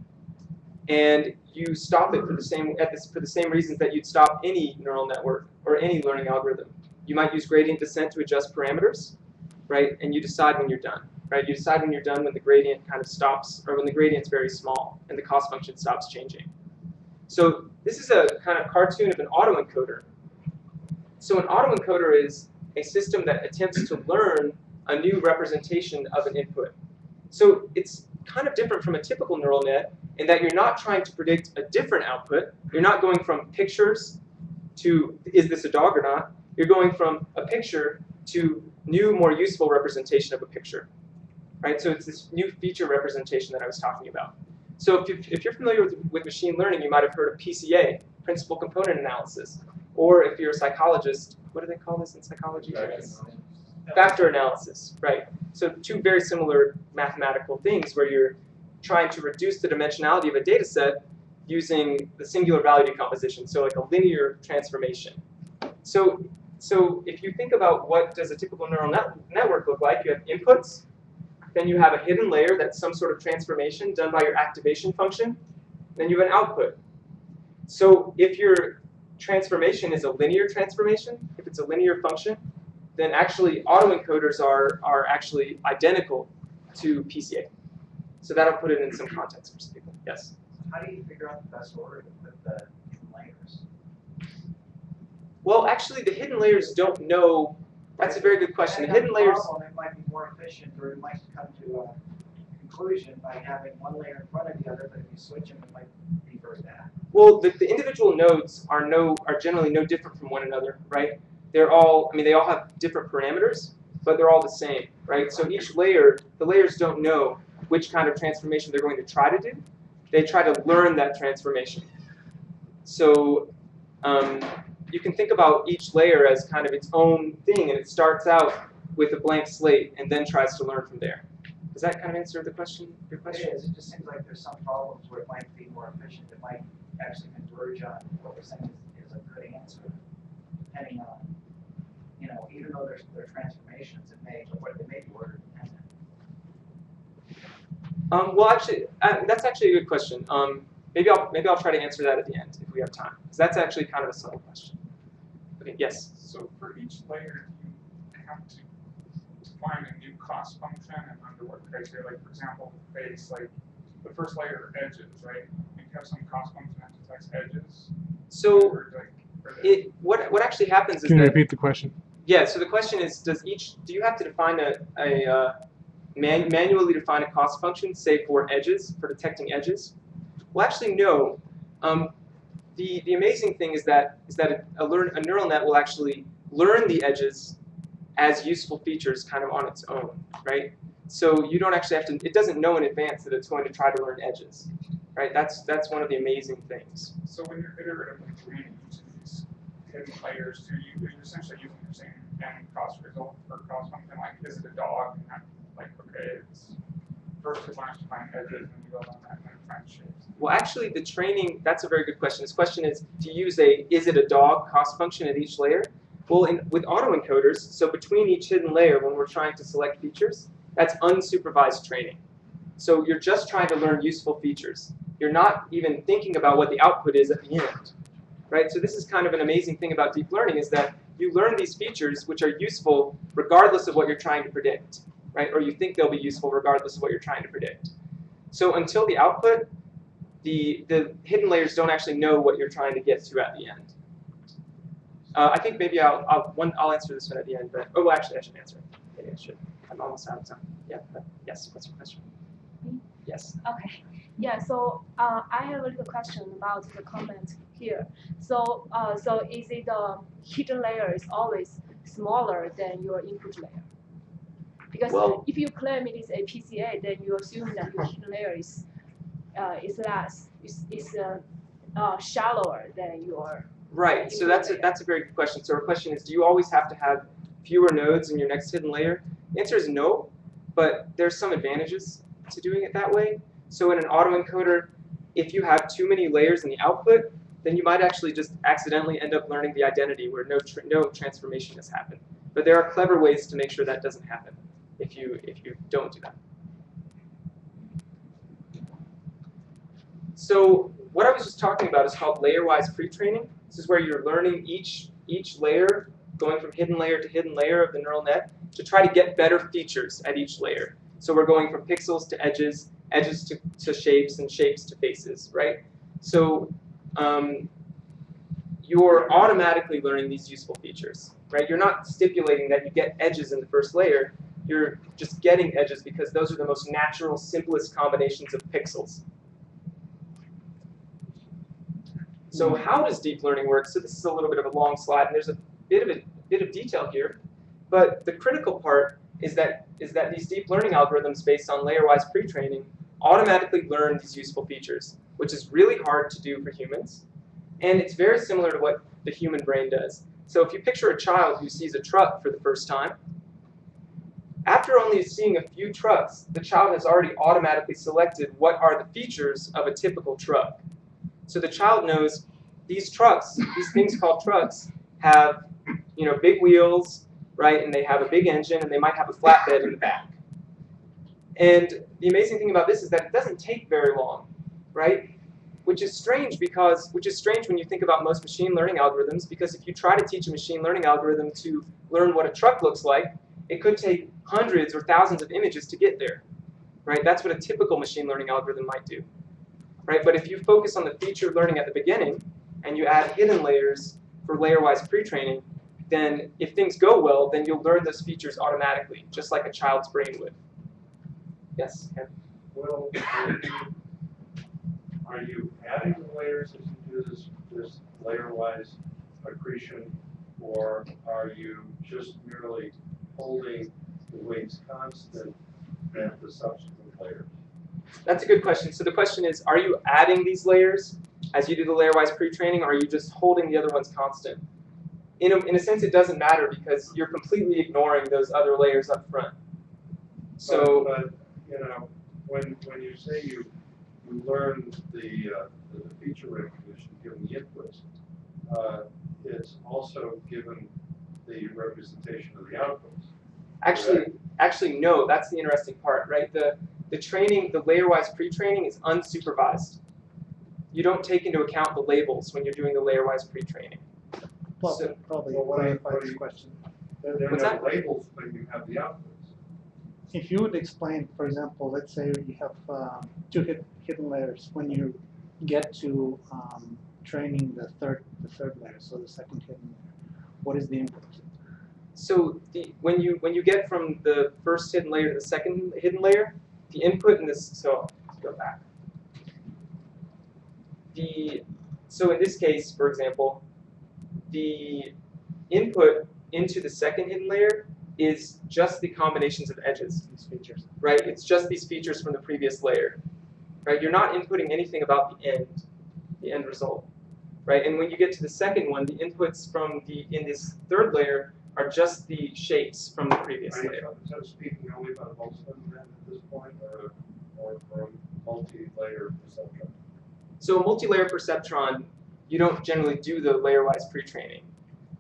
And you stop it for the same reasons that you'd stop any neural network or any learning algorithm. You might use gradient descent to adjust parameters, right? And you decide when you're done, right? You decide when you're done when the gradient kind of stops, or when the gradient's very small and the cost function stops changing. So this is a kind of cartoon of an autoencoder. So an autoencoder is a system that attempts to learn a new representation of an input. So it's kind of different from a typical neural net in that you're not trying to predict a different output. You're not going from pictures to, is this a dog or not? You're going from a picture to new, more useful representation of a picture. Right? So it's this new feature representation that I was talking about. So if you're familiar with machine learning, you might have heard of PCA, principal component analysis. Or if you're a psychologist, what do they call this in psychology? Factor analysis, right? So two very similar mathematical things where you're trying to reduce the dimensionality of a data set using the singular value decomposition, so like a linear transformation. So if you think about what does a typical neural network look like, you have inputs, then you have a hidden layer that's some sort of transformation done by your activation function, then you have an output. So if your transformation is a linear transformation, if it's a linear function, then actually autoencoders are actually identical to PCA. So that'll put it in some context for some people. Yes? How do you figure out the best order to put the hidden layers? Well, actually, the hidden layers don't know. That's a very good question. The hidden layers. It might be more efficient, or it might come to a conclusion by having one layer in front of the other, but if you switch them, it might reverse that. Well, the individual nodes are generally no different from one another, right? They're all, they all have different parameters, but they're all the same, right? So each layer, the layers don't know which kind of transformation they're going to try to do. They try to learn that transformation. So you can think about each layer as kind of its own thing, and it starts out with a blank slate and then tries to learn from there. Does that kind of answer the question? Your question? It is. It just seems like there's some problems where it might be more efficient. It might actually converge on what we're saying is a good answer, depending on, you know, even though they're transformations, it may be order dependent. Well, actually, that's actually a good question. Maybe I'll try to answer that at the end if we have time, because that's actually kind of a subtle question. Okay. Yes. So for each layer, you have to define a new cost function and under what criteria. Like for example, face, like the first layer are edges, right? You have some cost function that detects edges. So Or what actually happens is Can you that, repeat the question? yeah. So the question is, do you have to define manually define a cost function, say for edges, for detecting edges? Well, actually, no. The amazing thing is that a neural net will actually learn the edges as useful features kind of on its own, right? So you don't actually have to. It doesn't know in advance that it's going to try to learn edges, right? That's one of the amazing things. So when you're iteratively training each of these hidden layers, you're essentially using your same end cost result for cost function. Like, is it a dog? And like, okay, it's first it learns to find edges, and you go on that and then find shapes. Well, actually, the training, that's a very good question. This question is to use a is it a dog cost function at each layer. Well, with autoencoders, so between each hidden layer when we're trying to select features, that's unsupervised training. So you're just trying to learn useful features. You're not even thinking about what the output is at the end, right? So this is kind of an amazing thing about deep learning is that you learn these features which are useful regardless of what you're trying to predict, right? Or you think they'll be useful regardless of what you're trying to predict. So until the output, the hidden layers don't actually know what you're trying to get to at the end. I think maybe I'll answer this one at the end, but well, actually I should answer it. Maybe I should. I'm almost out of time. Yeah. But yes. What's your question? Yes. Okay. Yeah. So I have a little question about the comment here. So is it the hidden layer is always smaller than your input layer? Because if you claim it is a PCA, then you assume that your hidden layer is shallower than your. Right. So that's a very good question. So our question is, do you always have to have fewer nodes in your next hidden layer? The answer is no, but there's some advantages to doing it that way. So in an autoencoder, if you have too many layers in the output, then you might actually just accidentally end up learning the identity where no transformation has happened. But there are clever ways to make sure that doesn't happen if you don't do that. So what I was just talking about is called layer-wise pre-training. This is where you're learning each layer, going from hidden layer to hidden layer of the neural net to try to get better features at each layer. So we're going from pixels to edges, edges to shapes, and shapes to faces, right? So you're automatically learning these useful features, right? You're not stipulating that you get edges in the first layer. You're just getting edges because those are the most natural, simplest combinations of pixels. So how does deep learning work? So this is a little bit of a long slide, and there's a bit of detail here. But the critical part is that these deep learning algorithms based on layer-wise pre-training automatically learn these useful features, which is really hard to do for humans. And it's very similar to what the human brain does. So if you picture a child who sees a truck for the first time, after only seeing a few trucks, the child has already automatically selected what are the features of a typical truck. So the child knows these trucks, these things called trucks, have big wheels, right? And they have a big engine, and they might have a flatbed in the back. And the amazing thing about this is that it doesn't take very long, right? Which is strange when you think about most machine learning algorithms, because if you try to teach a machine learning algorithm to learn what a truck looks like, it could take hundreds or thousands of images to get there, right? That's what a typical machine learning algorithm might do. Right? But if you focus on the feature learning at the beginning and you add hidden layers for layer-wise pre-training, then if things go well, then you'll learn those features automatically, just like a child's brain would. Yes, Ken? Well, are you adding the layers as you do this layer-wise accretion, or are you just merely holding the weights constant at the subsequent layers? That's a good question. So the question is, are you adding these layers as you do the layer-wise pre-training, or are you just holding the other ones constant? in a sense, it doesn't matter because you're completely ignoring those other layers up front. So, but you know, when you say you learn the feature recognition given the inputs, it's also given the representation of the outputs. Actually, no. That's the interesting part, right? The training, the layer-wise pre-training is unsupervised. You don't take into account the labels when you're doing the layer-wise pre-training. Well, So, probably well, what clarify do this you- question. There are What's no that? labels when you have the outputs. If you would explain, for example, let's say you have two hidden layers. When you get to training the third layer, so the second hidden layer, what is the input? So when you get from the first hidden layer to the second hidden layer, the input in this. So let's go back. So in this case, for example, the input into the second hidden layer is just the combinations of edges. These features. Right? It's just these features from the previous layer. Right? You're not inputting anything about the end result. Right? And when you get to the second one, the inputs from in this third layer are just the shapes from the previous layer. So speaking only about Boltzmann then at this point, or multi-layer perceptron? So a multi-layer perceptron, you don't generally do the layer-wise pre-training.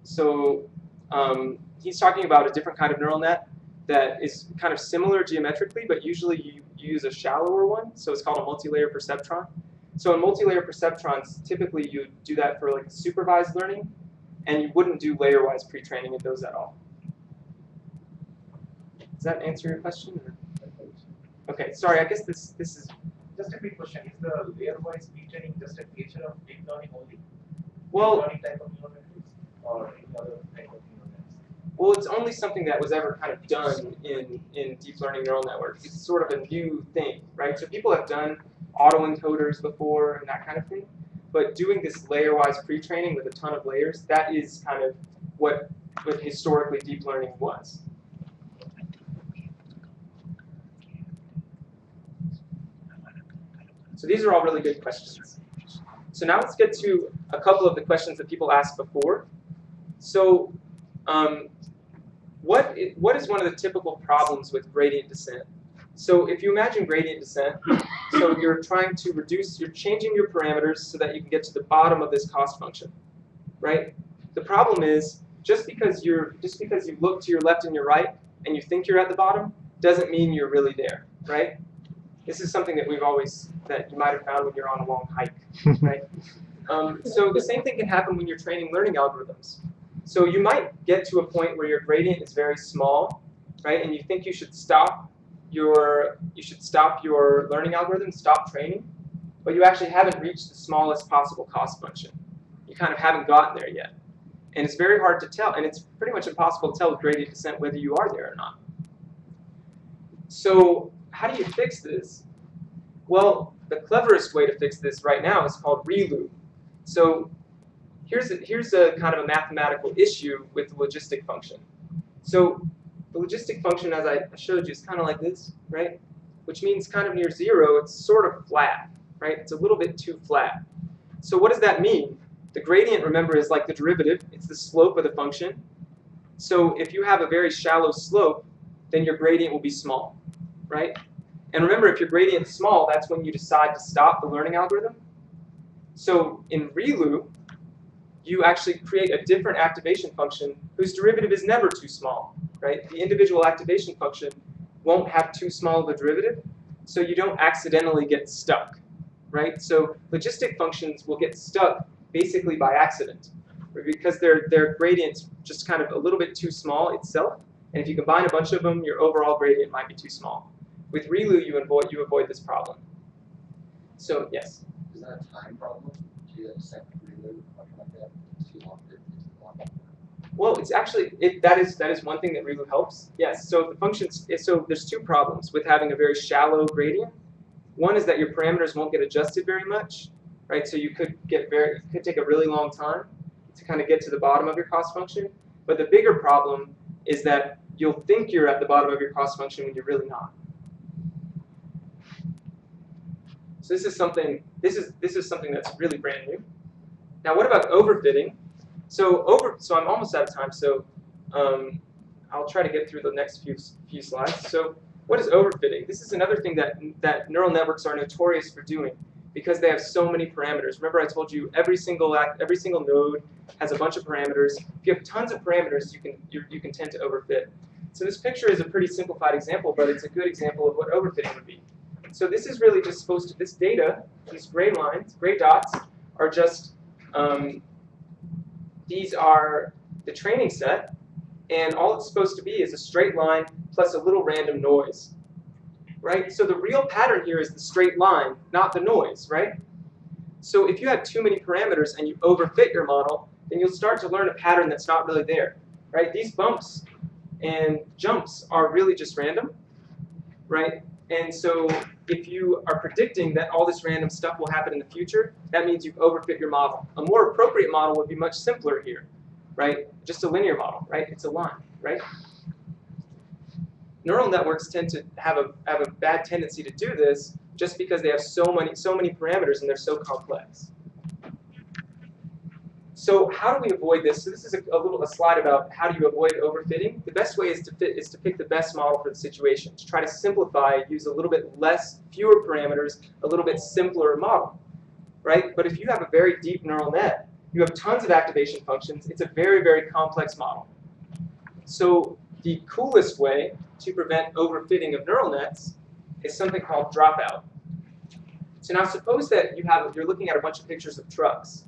So he's talking about a different kind of neural net that is kind of similar geometrically, but usually you use a shallower one. So it's called a multi-layer perceptron. So in multi-layer perceptrons, typically you do that for like supervised learning, and you wouldn't do layer-wise pre-training in those at all. Does that answer your question? Or? Okay, sorry, I guess this is... Just a quick question, is the layer-wise pre-training just a feature of deep learning only? Well, deep learning type of neural networks or any other type of neural nets? Well, it's only something that was ever kind of done in deep learning neural networks. It's sort of a new thing, right? So people have done autoencoders before and that kind of thing. But doing this layer-wise pre-training with a ton of layers, that is kind of what historically deep learning was. So these are all really good questions. So now let's get to a couple of the questions that people asked before. So what is one of the typical problems with gradient descent? So if you imagine gradient descent, so you're trying to reduce, you're changing your parameters so that you can get to the bottom of this cost function, right? The problem is just because you look to your left and your right and you think you're at the bottom doesn't mean you're really there, right? This is something that that you might have found when you're on a long hike, right? So the same thing can happen when you're training learning algorithms. So you might get to a point where your gradient is very small, right? And you think you should stop your learning algorithm, stop training, but you actually haven't reached the smallest possible cost function. You kind of haven't gotten there yet. And it's very hard to tell, and it's pretty much impossible to tell with gradient descent whether you are there or not. So how do you fix this? Well, the cleverest way to fix this right now is called Reloop. So here's a kind of a mathematical issue with the logistic function. So the logistic function, as I showed you, is kind of like this, right? Which means kind of near zero, it's sort of flat, right? It's a little bit too flat. So what does that mean? The gradient, remember, is like the derivative. It's the slope of the function. So if you have a very shallow slope, then your gradient will be small, right? And remember, if your gradient is small, that's when you decide to stop the learning algorithm. So in Reloop, you actually create a different activation function whose derivative is never too small, right? The individual activation function won't have too small of a derivative, so you don't accidentally get stuck, right? So logistic functions will get stuck basically by accident, because their gradient's just kind of a little bit too small itself, and if you combine a bunch of them, your overall gradient might be too small. With Reloop, you avoid this problem. So yes. Is that a time problem? Do you have a second Reloop or something like that? It's too long to Well, it's actually that is one thing that Reloop helps. Yes. So the functions. So there's two problems with having a very shallow gradient. One is that your parameters won't get adjusted very much, right? So you could take a really long time to kind of get to the bottom of your cost function. But the bigger problem is that you'll think you're at the bottom of your cost function when you're really not. So this is something that's really brand new. Now what about overfitting? So I'm almost out of time. So I'll try to get through the next few slides. So what is overfitting? This is another thing that neural networks are notorious for doing because they have so many parameters. Remember, I told you every single node has a bunch of parameters. If you have tons of parameters, you can tend to overfit. So this picture is a pretty simplified example, but it's a good example of what overfitting would be. So this is really just supposed to, this data, these gray lines, gray dots, are just, these are the training set, and all it's supposed to be is a straight line plus a little random noise, right? So the real pattern here is the straight line, not the noise, right? So if you have too many parameters and you overfit your model, then you'll start to learn a pattern that's not really there, right? These bumps and jumps are really just random, right? And so if you are predicting that all this random stuff will happen in the future, that means you've overfit your model. A more appropriate model would be much simpler here, right? Just a linear model, right? It's a line, right? Neural networks tend to have a bad tendency to do this just because they have so many parameters and they're so complex. So how do we avoid this? So this is a slide about how do you avoid overfitting. The best way is to pick the best model for the situation. To try to simplify, use a little bit fewer parameters, a little bit simpler model, right? But if you have a very deep neural net, you have tons of activation functions. It's a very, very complex model. So the coolest way to prevent overfitting of neural nets is something called dropout. So now suppose that you're looking at a bunch of pictures of trucks.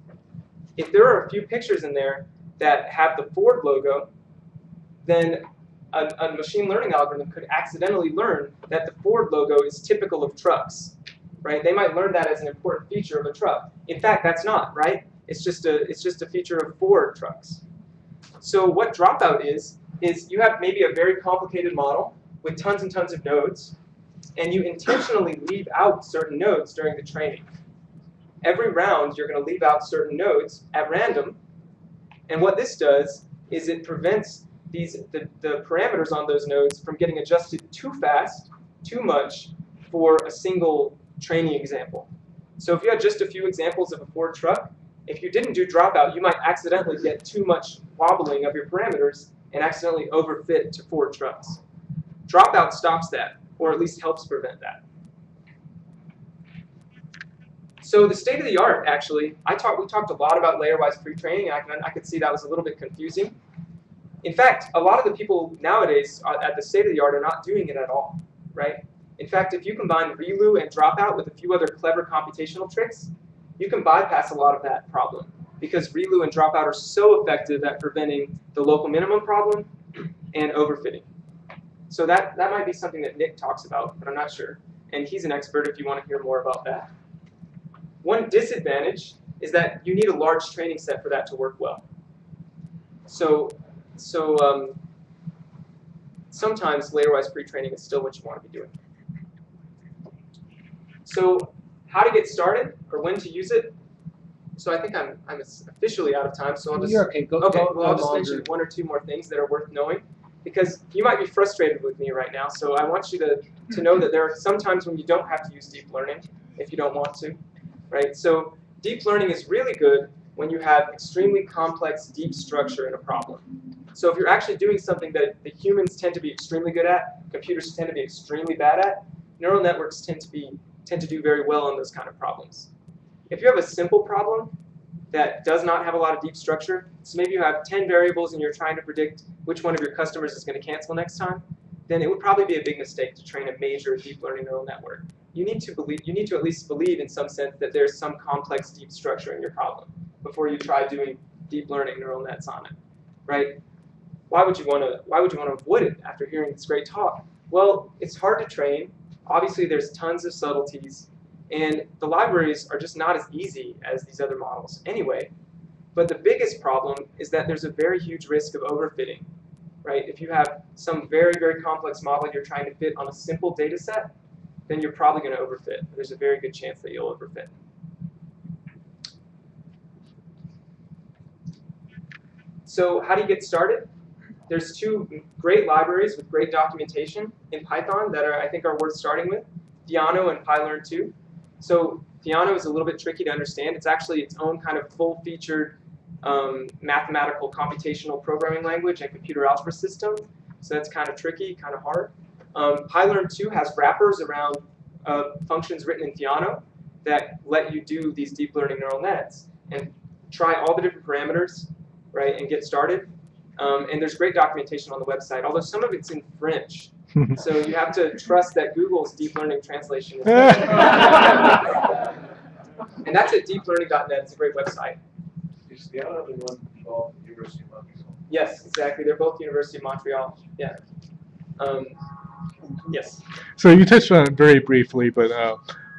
If there are a few pictures in there that have the Ford logo, then a machine learning algorithm could accidentally learn that the Ford logo is typical of trucks, right? They might learn that as an important feature of a truck. In fact, that's not, right? It's just a feature of Ford trucks. So what dropout is you have maybe a very complicated model with tons and tons of nodes, and you intentionally leave out certain nodes during the training. Every round, you're going to leave out certain nodes at random, and what this does is it prevents the parameters on those nodes from getting adjusted too fast, too much, for a single training example. So if you had just a few examples of a Ford truck, if you didn't do dropout, you might accidentally get too much wobbling of your parameters and accidentally overfit to Ford trucks. Dropout stops that, or at least helps prevent that. So the state of the art, actually, we talked a lot about layer-wise pre-training, and I could see that was a little bit confusing. In fact, a lot of the people nowadays at the state of the art are not doing it at all, right? In fact, if you combine Reloop and Dropout with a few other clever computational tricks, you can bypass a lot of that problem because Reloop and Dropout are so effective at preventing the local minimum problem and overfitting. So that might be something that Nick talks about, but I'm not sure. And he's an expert if you want to hear more about that. One disadvantage is that you need a large training set for that to work well. So sometimes layer-wise pre-training is still what you want to be doing. So how to get started or when to use it? So I think I'm officially out of time. So I'll just You're okay. I'll just mention one or two more things that are worth knowing because you might be frustrated with me right now. So I want you to know that there are some times when you don't have to use deep learning if you don't want to, right? So deep learning is really good when you have extremely complex deep structure in a problem. So if you're actually doing something that the humans tend to be extremely good at, computers tend to be extremely bad at, neural networks tend to do very well on those kind of problems. If you have a simple problem that does not have a lot of deep structure, so maybe you have 10 variables and you're trying to predict which one of your customers is going to cancel next time, then it would probably be a big mistake to train a major deep learning neural network. You need to at least believe in some sense that there's some complex deep structure in your problem before you try doing deep learning neural nets on it, right? Why would you want to avoid it after hearing this great talk? Well, it's hard to train. Obviously, there's tons of subtleties, and the libraries are just not as easy as these other models anyway. But the biggest problem is that there's a very huge risk of overfitting, right? If you have some very, very complex model you're trying to fit on a simple data set, then you're probably going to overfit. There's a very good chance that you'll overfit. So how do you get started? There's two great libraries with great documentation in Python that I think are worth starting with, Theano and PyLearn 2. So Theano is a little bit tricky to understand. It's actually its own kind of full-featured mathematical computational programming language and computer algebra system. So that's kind of tricky, kind of hard. PyLearn 2 has wrappers around functions written in Theano that let you do these deep learning neural nets and try all the different parameters, right, and get started. And there's great documentation on the website, although some of it's in French. So you have to trust that Google's deep learning translation is and that's at deeplearning.net. It's a great website. Is the other one involved in University of Montreal? Yes, exactly. They're both University of Montreal. Yeah. Yes. So you touched on it very briefly, but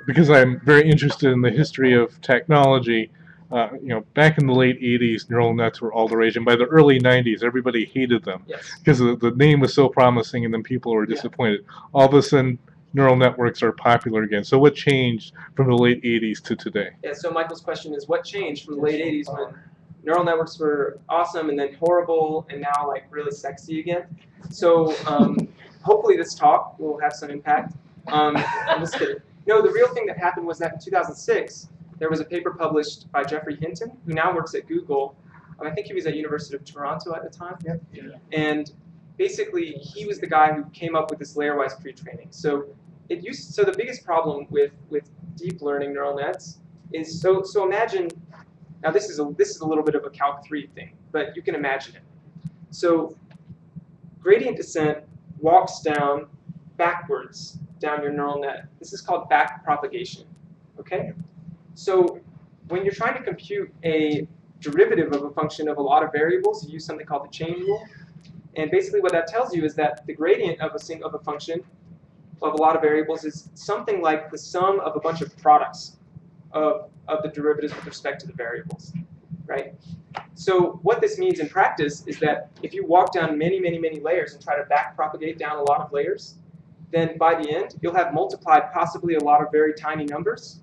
because I'm very interested in the history of technology, back in the late 80s, neural nets were all the rage, and by the early 90s, everybody hated them because the name was so promising, and then people were disappointed. All of a sudden, neural networks are popular again. So what changed from the late 80s to today? Yeah, so Michael's question is, what changed from the late 80s when neural networks were awesome and then horrible and now like really sexy again? So hopefully this talk will have some impact. I'm just kidding. No, the real thing that happened was that in 2006, there was a paper published by Geoffrey Hinton, who now works at Google. I think he was at University of Toronto at the time. And basically, he was the guy who came up with this layer-wise pre-training. So the biggest problem with deep learning neural nets is so imagine. Now this is a little bit of a Calc 3 thing, but you can imagine it. So gradient descent walks down backwards down your neural net. This is called back propagation. Okay. So when you're trying to compute a derivative of a function of a lot of variables, you use something called the chain rule. And basically what that tells you is that the gradient of a function of a lot of variables is something like the sum of a bunch of products of the derivatives with respect to the variables, right? So what this means in practice is that if you walk down many, many, many layers and try to back propagate down a lot of layers, then by the end, you'll have multiplied possibly a lot of very tiny numbers.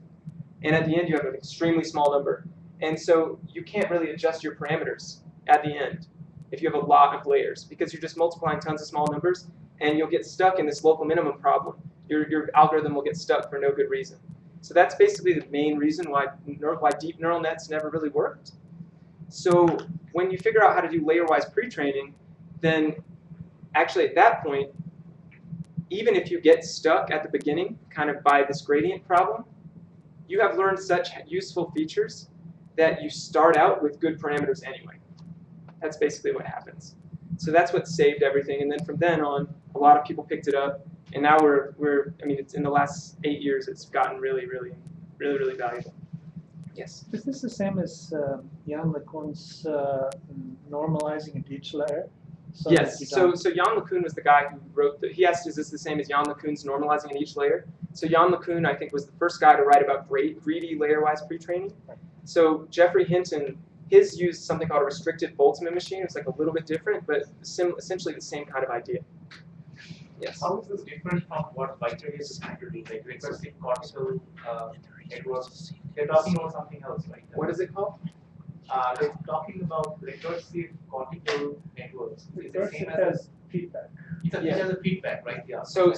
And at the end, you have an extremely small number. And so you can't really adjust your parameters at the end if you have a lot of layers, because you're just multiplying tons of small numbers, and you'll get stuck in this local minimum problem. Your algorithm will get stuck for no good reason. So that's basically the main reason why deep neural nets never really worked. So when you figure out how to do layer-wise pre-training, then actually at that point, even if you get stuck at the beginning, kind of by this gradient problem, you have learned such useful features that you start out with good parameters anyway. That's basically what happens. So that's what saved everything. And then from then on, a lot of people picked it up. And now it's in the last 8 years, it's gotten really, really, really, really valuable. Yes? Is this the same as Jan LeCun's normalizing at each layer? So yes. So Jan LeCun was the guy who wrote he asked, is this the same as Jan LeCun's normalizing in each layer? So Jan LeCun, I think, was the first guy to write about greedy layer-wise pre-training. So Geoffrey Hinton, his used something called a restricted Boltzmann machine. It's like a little bit different, but essentially the same kind of idea. Yes. How is this different from what Vicarious is trying to do, like recursive cortical networks? They're talking about something else, right? What is it called? They're talking about recursive cortical networks. It's the same as feedback. It has a feedback, right? Yeah. So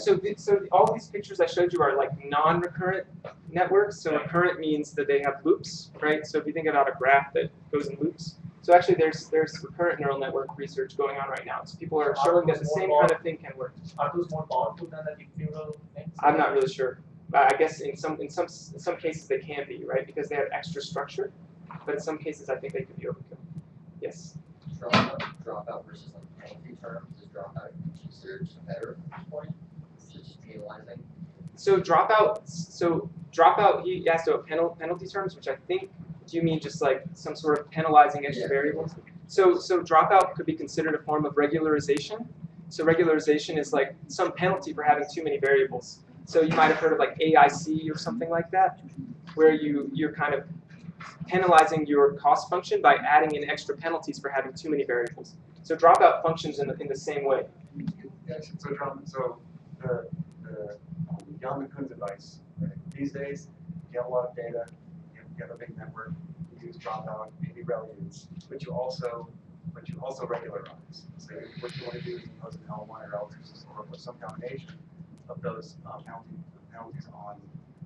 all these pictures I showed you are like non-recurrent networks. So recurrent means that they have loops, right? So if you think about a graph that goes in loops. So actually there's recurrent neural network research going on right now. So people are showing that the same kind of thing can work. Are those more powerful than the deep neural things? I'm not really sure. I guess in some cases they can be, right? Because they have extra structure. But in some cases I think they could be overkill. Yes. Dropout versus like penalty terms. Is dropout considered better at this point? It's just penalizing. So dropout. He asked about penalty terms, which I think. Do you mean just like some sort of penalizing extra variables? So dropout could be considered a form of regularization. So regularization is like some penalty for having too many variables. So you might have heard of like AIC or something like that, where you're kind of penalizing your cost function by adding in extra penalties for having too many variables. So dropout functions in the same way. Yes, so the Jan LeCun's advice, right? These days, you have a lot of data, you have a big network, you use dropout, maybe ReLUs, but you also regularize. So what you want to do is impose an L1 or L2 or some combination of those penalties on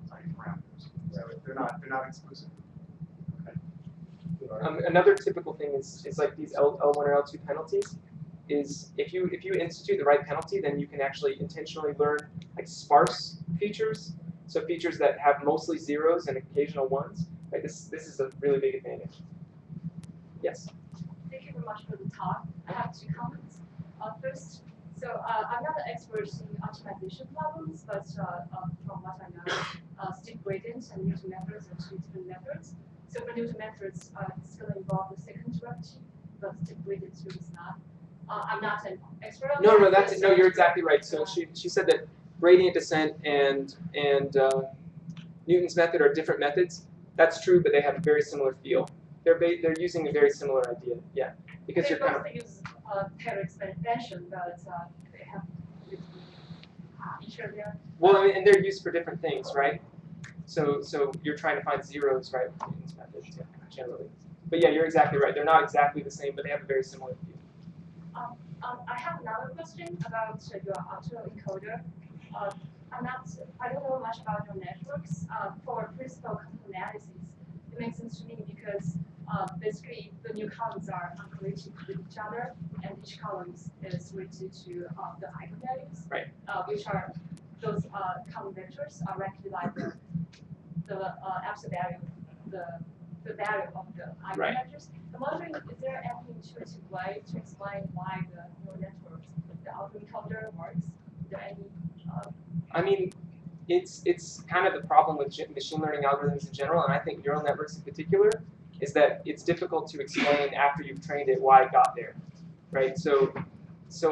parameters. So they're not exclusive. Okay. Another typical thing is like these L1 or L2 penalties. Is if you institute the right penalty, then you can actually intentionally learn like sparse features, so features that have mostly zeros and occasional ones. Like this is a really big advantage. Yes. Thank you very much for the talk. I have 2 comments. First, so I'm not an expert in optimization problems, but from what I know, steep gradients and Newton methods are 2 different methods. So for Newton methods, it's going to involve the second derivative, but steep gradients really is not. I'm not an expert on No, that. no, you're exactly right. So she said that gradient descent and Newton's method are different methods. That's true, but they have a very similar feel. They're using a very similar idea. Yeah, because they you're kind of use pair expansion, but they have each other. well, I mean, and they're used for different things, right? So you're trying to find zeros, right, with Newton's method, generally. But yeah, you're exactly right. They're not exactly the same, but they have a very similar feel. I have another question about your autoencoder. I don't know much about your networks. For principal contour analysis, it makes sense to me because basically the new columns are uncorrelated with each other, and each column is related to the eigenvalues, right? Which are those column vectors are actually like the absolute value, the value of the eigenvectors. Right. I'm wondering, is there any intuitive way to explain why the neural networks, the autoencoder works? Is there any? I mean, it's kind of the problem with machine learning algorithms in general, and I think neural networks in particular, is that it's difficult to explain after you've trained it why it got there, right? So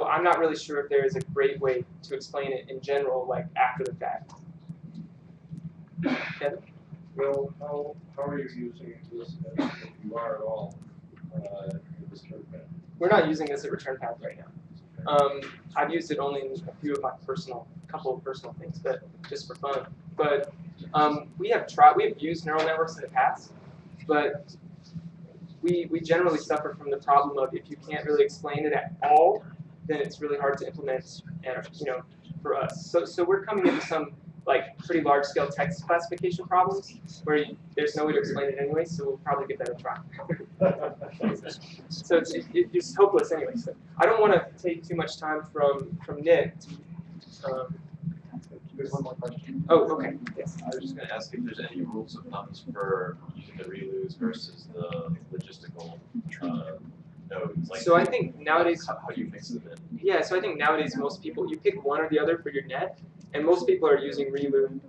I'm not really sure if there is a great way to explain it in general, like after the fact. Kevin? Well, how are you using this, if you are at all, in this return path? We're not using this at return path right now. I've used it only in a few of my couple of personal things, but just for fun. But we have used neural networks in the past, but we generally suffer from the problem of if you can't really explain it at all, then it's really hard to implement, for us. So we're coming into some like pretty large scale text classification problems where there's no way to explain it anyway, so we'll probably give that a try. So it's just hopeless anyway. So I don't want to take too much time from Nick. There's one more question. Oh, okay. Yes. I was just going to ask if there's any rules of thumbs for using the reloos versus the logistical nodes. Like, so I think nowadays, how do you mix them in? Yeah, so I think nowadays most people, you pick one or the other for your net, and most people are using Reloop.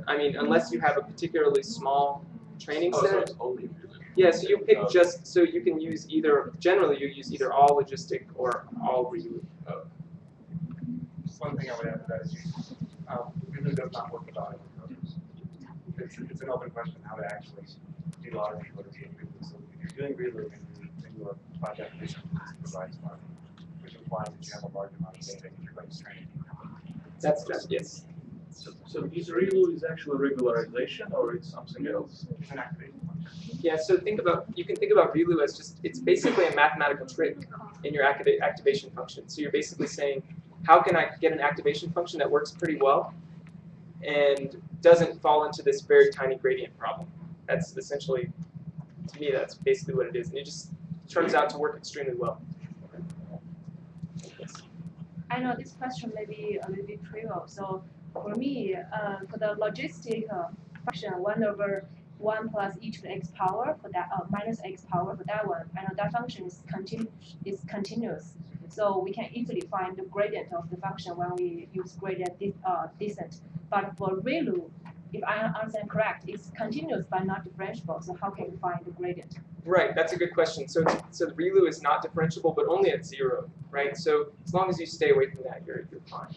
I mean, unless you have a particularly small training set. So it's only Reloop. Yeah, so you pick just, so you can use either, generally you use either all logistic or all Reloop. Oh. Just one thing I would add to that is Reloop does not work without encoders. It's an open question how to actually do a lot of encoders with Reloop. So if you're doing Reloop and you are by definition provides one, which implies that you have a large amount of data that you're going to train. That's just, yes. So is Reloop is actually regularization or it's something else? It's an activation function. Yeah, so you can think about Reloop as just, it's basically a mathematical trick in your activation function. So you're basically saying, how can I get an activation function that works pretty well and doesn't fall into this very tiny gradient problem? That's essentially, to me, that's basically what it is. And it just turns out to work extremely well. I know this question may be a little bit trivial. So for me, for the logistic function, 1/1 plus e to the x power for that, minus x power for that one, I know that function is continuous. So we can easily find the gradient of the function when we use gradient descent. But for Reloop, if I understand correct, it's continuous but not differentiable. So how can we find the gradient? Right, that's a good question. So Reloop is not differentiable, but only at 0, right? So as long as you stay away from that, you're fine.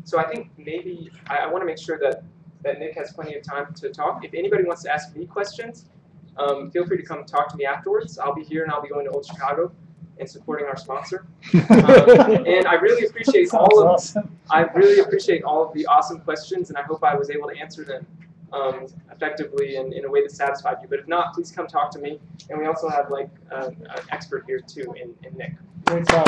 So I think maybe I want to make sure that Nick has plenty of time to talk. If anybody wants to ask me questions, feel free to come talk to me afterwards. I'll be here and I'll be going to Old Chicago and supporting our sponsor. And I really appreciate all of the awesome questions, and I hope I was able to answer them effectively and in a way that satisfied you. But if not, please come talk to me. And we also have like an expert here too in Nick. Great talk.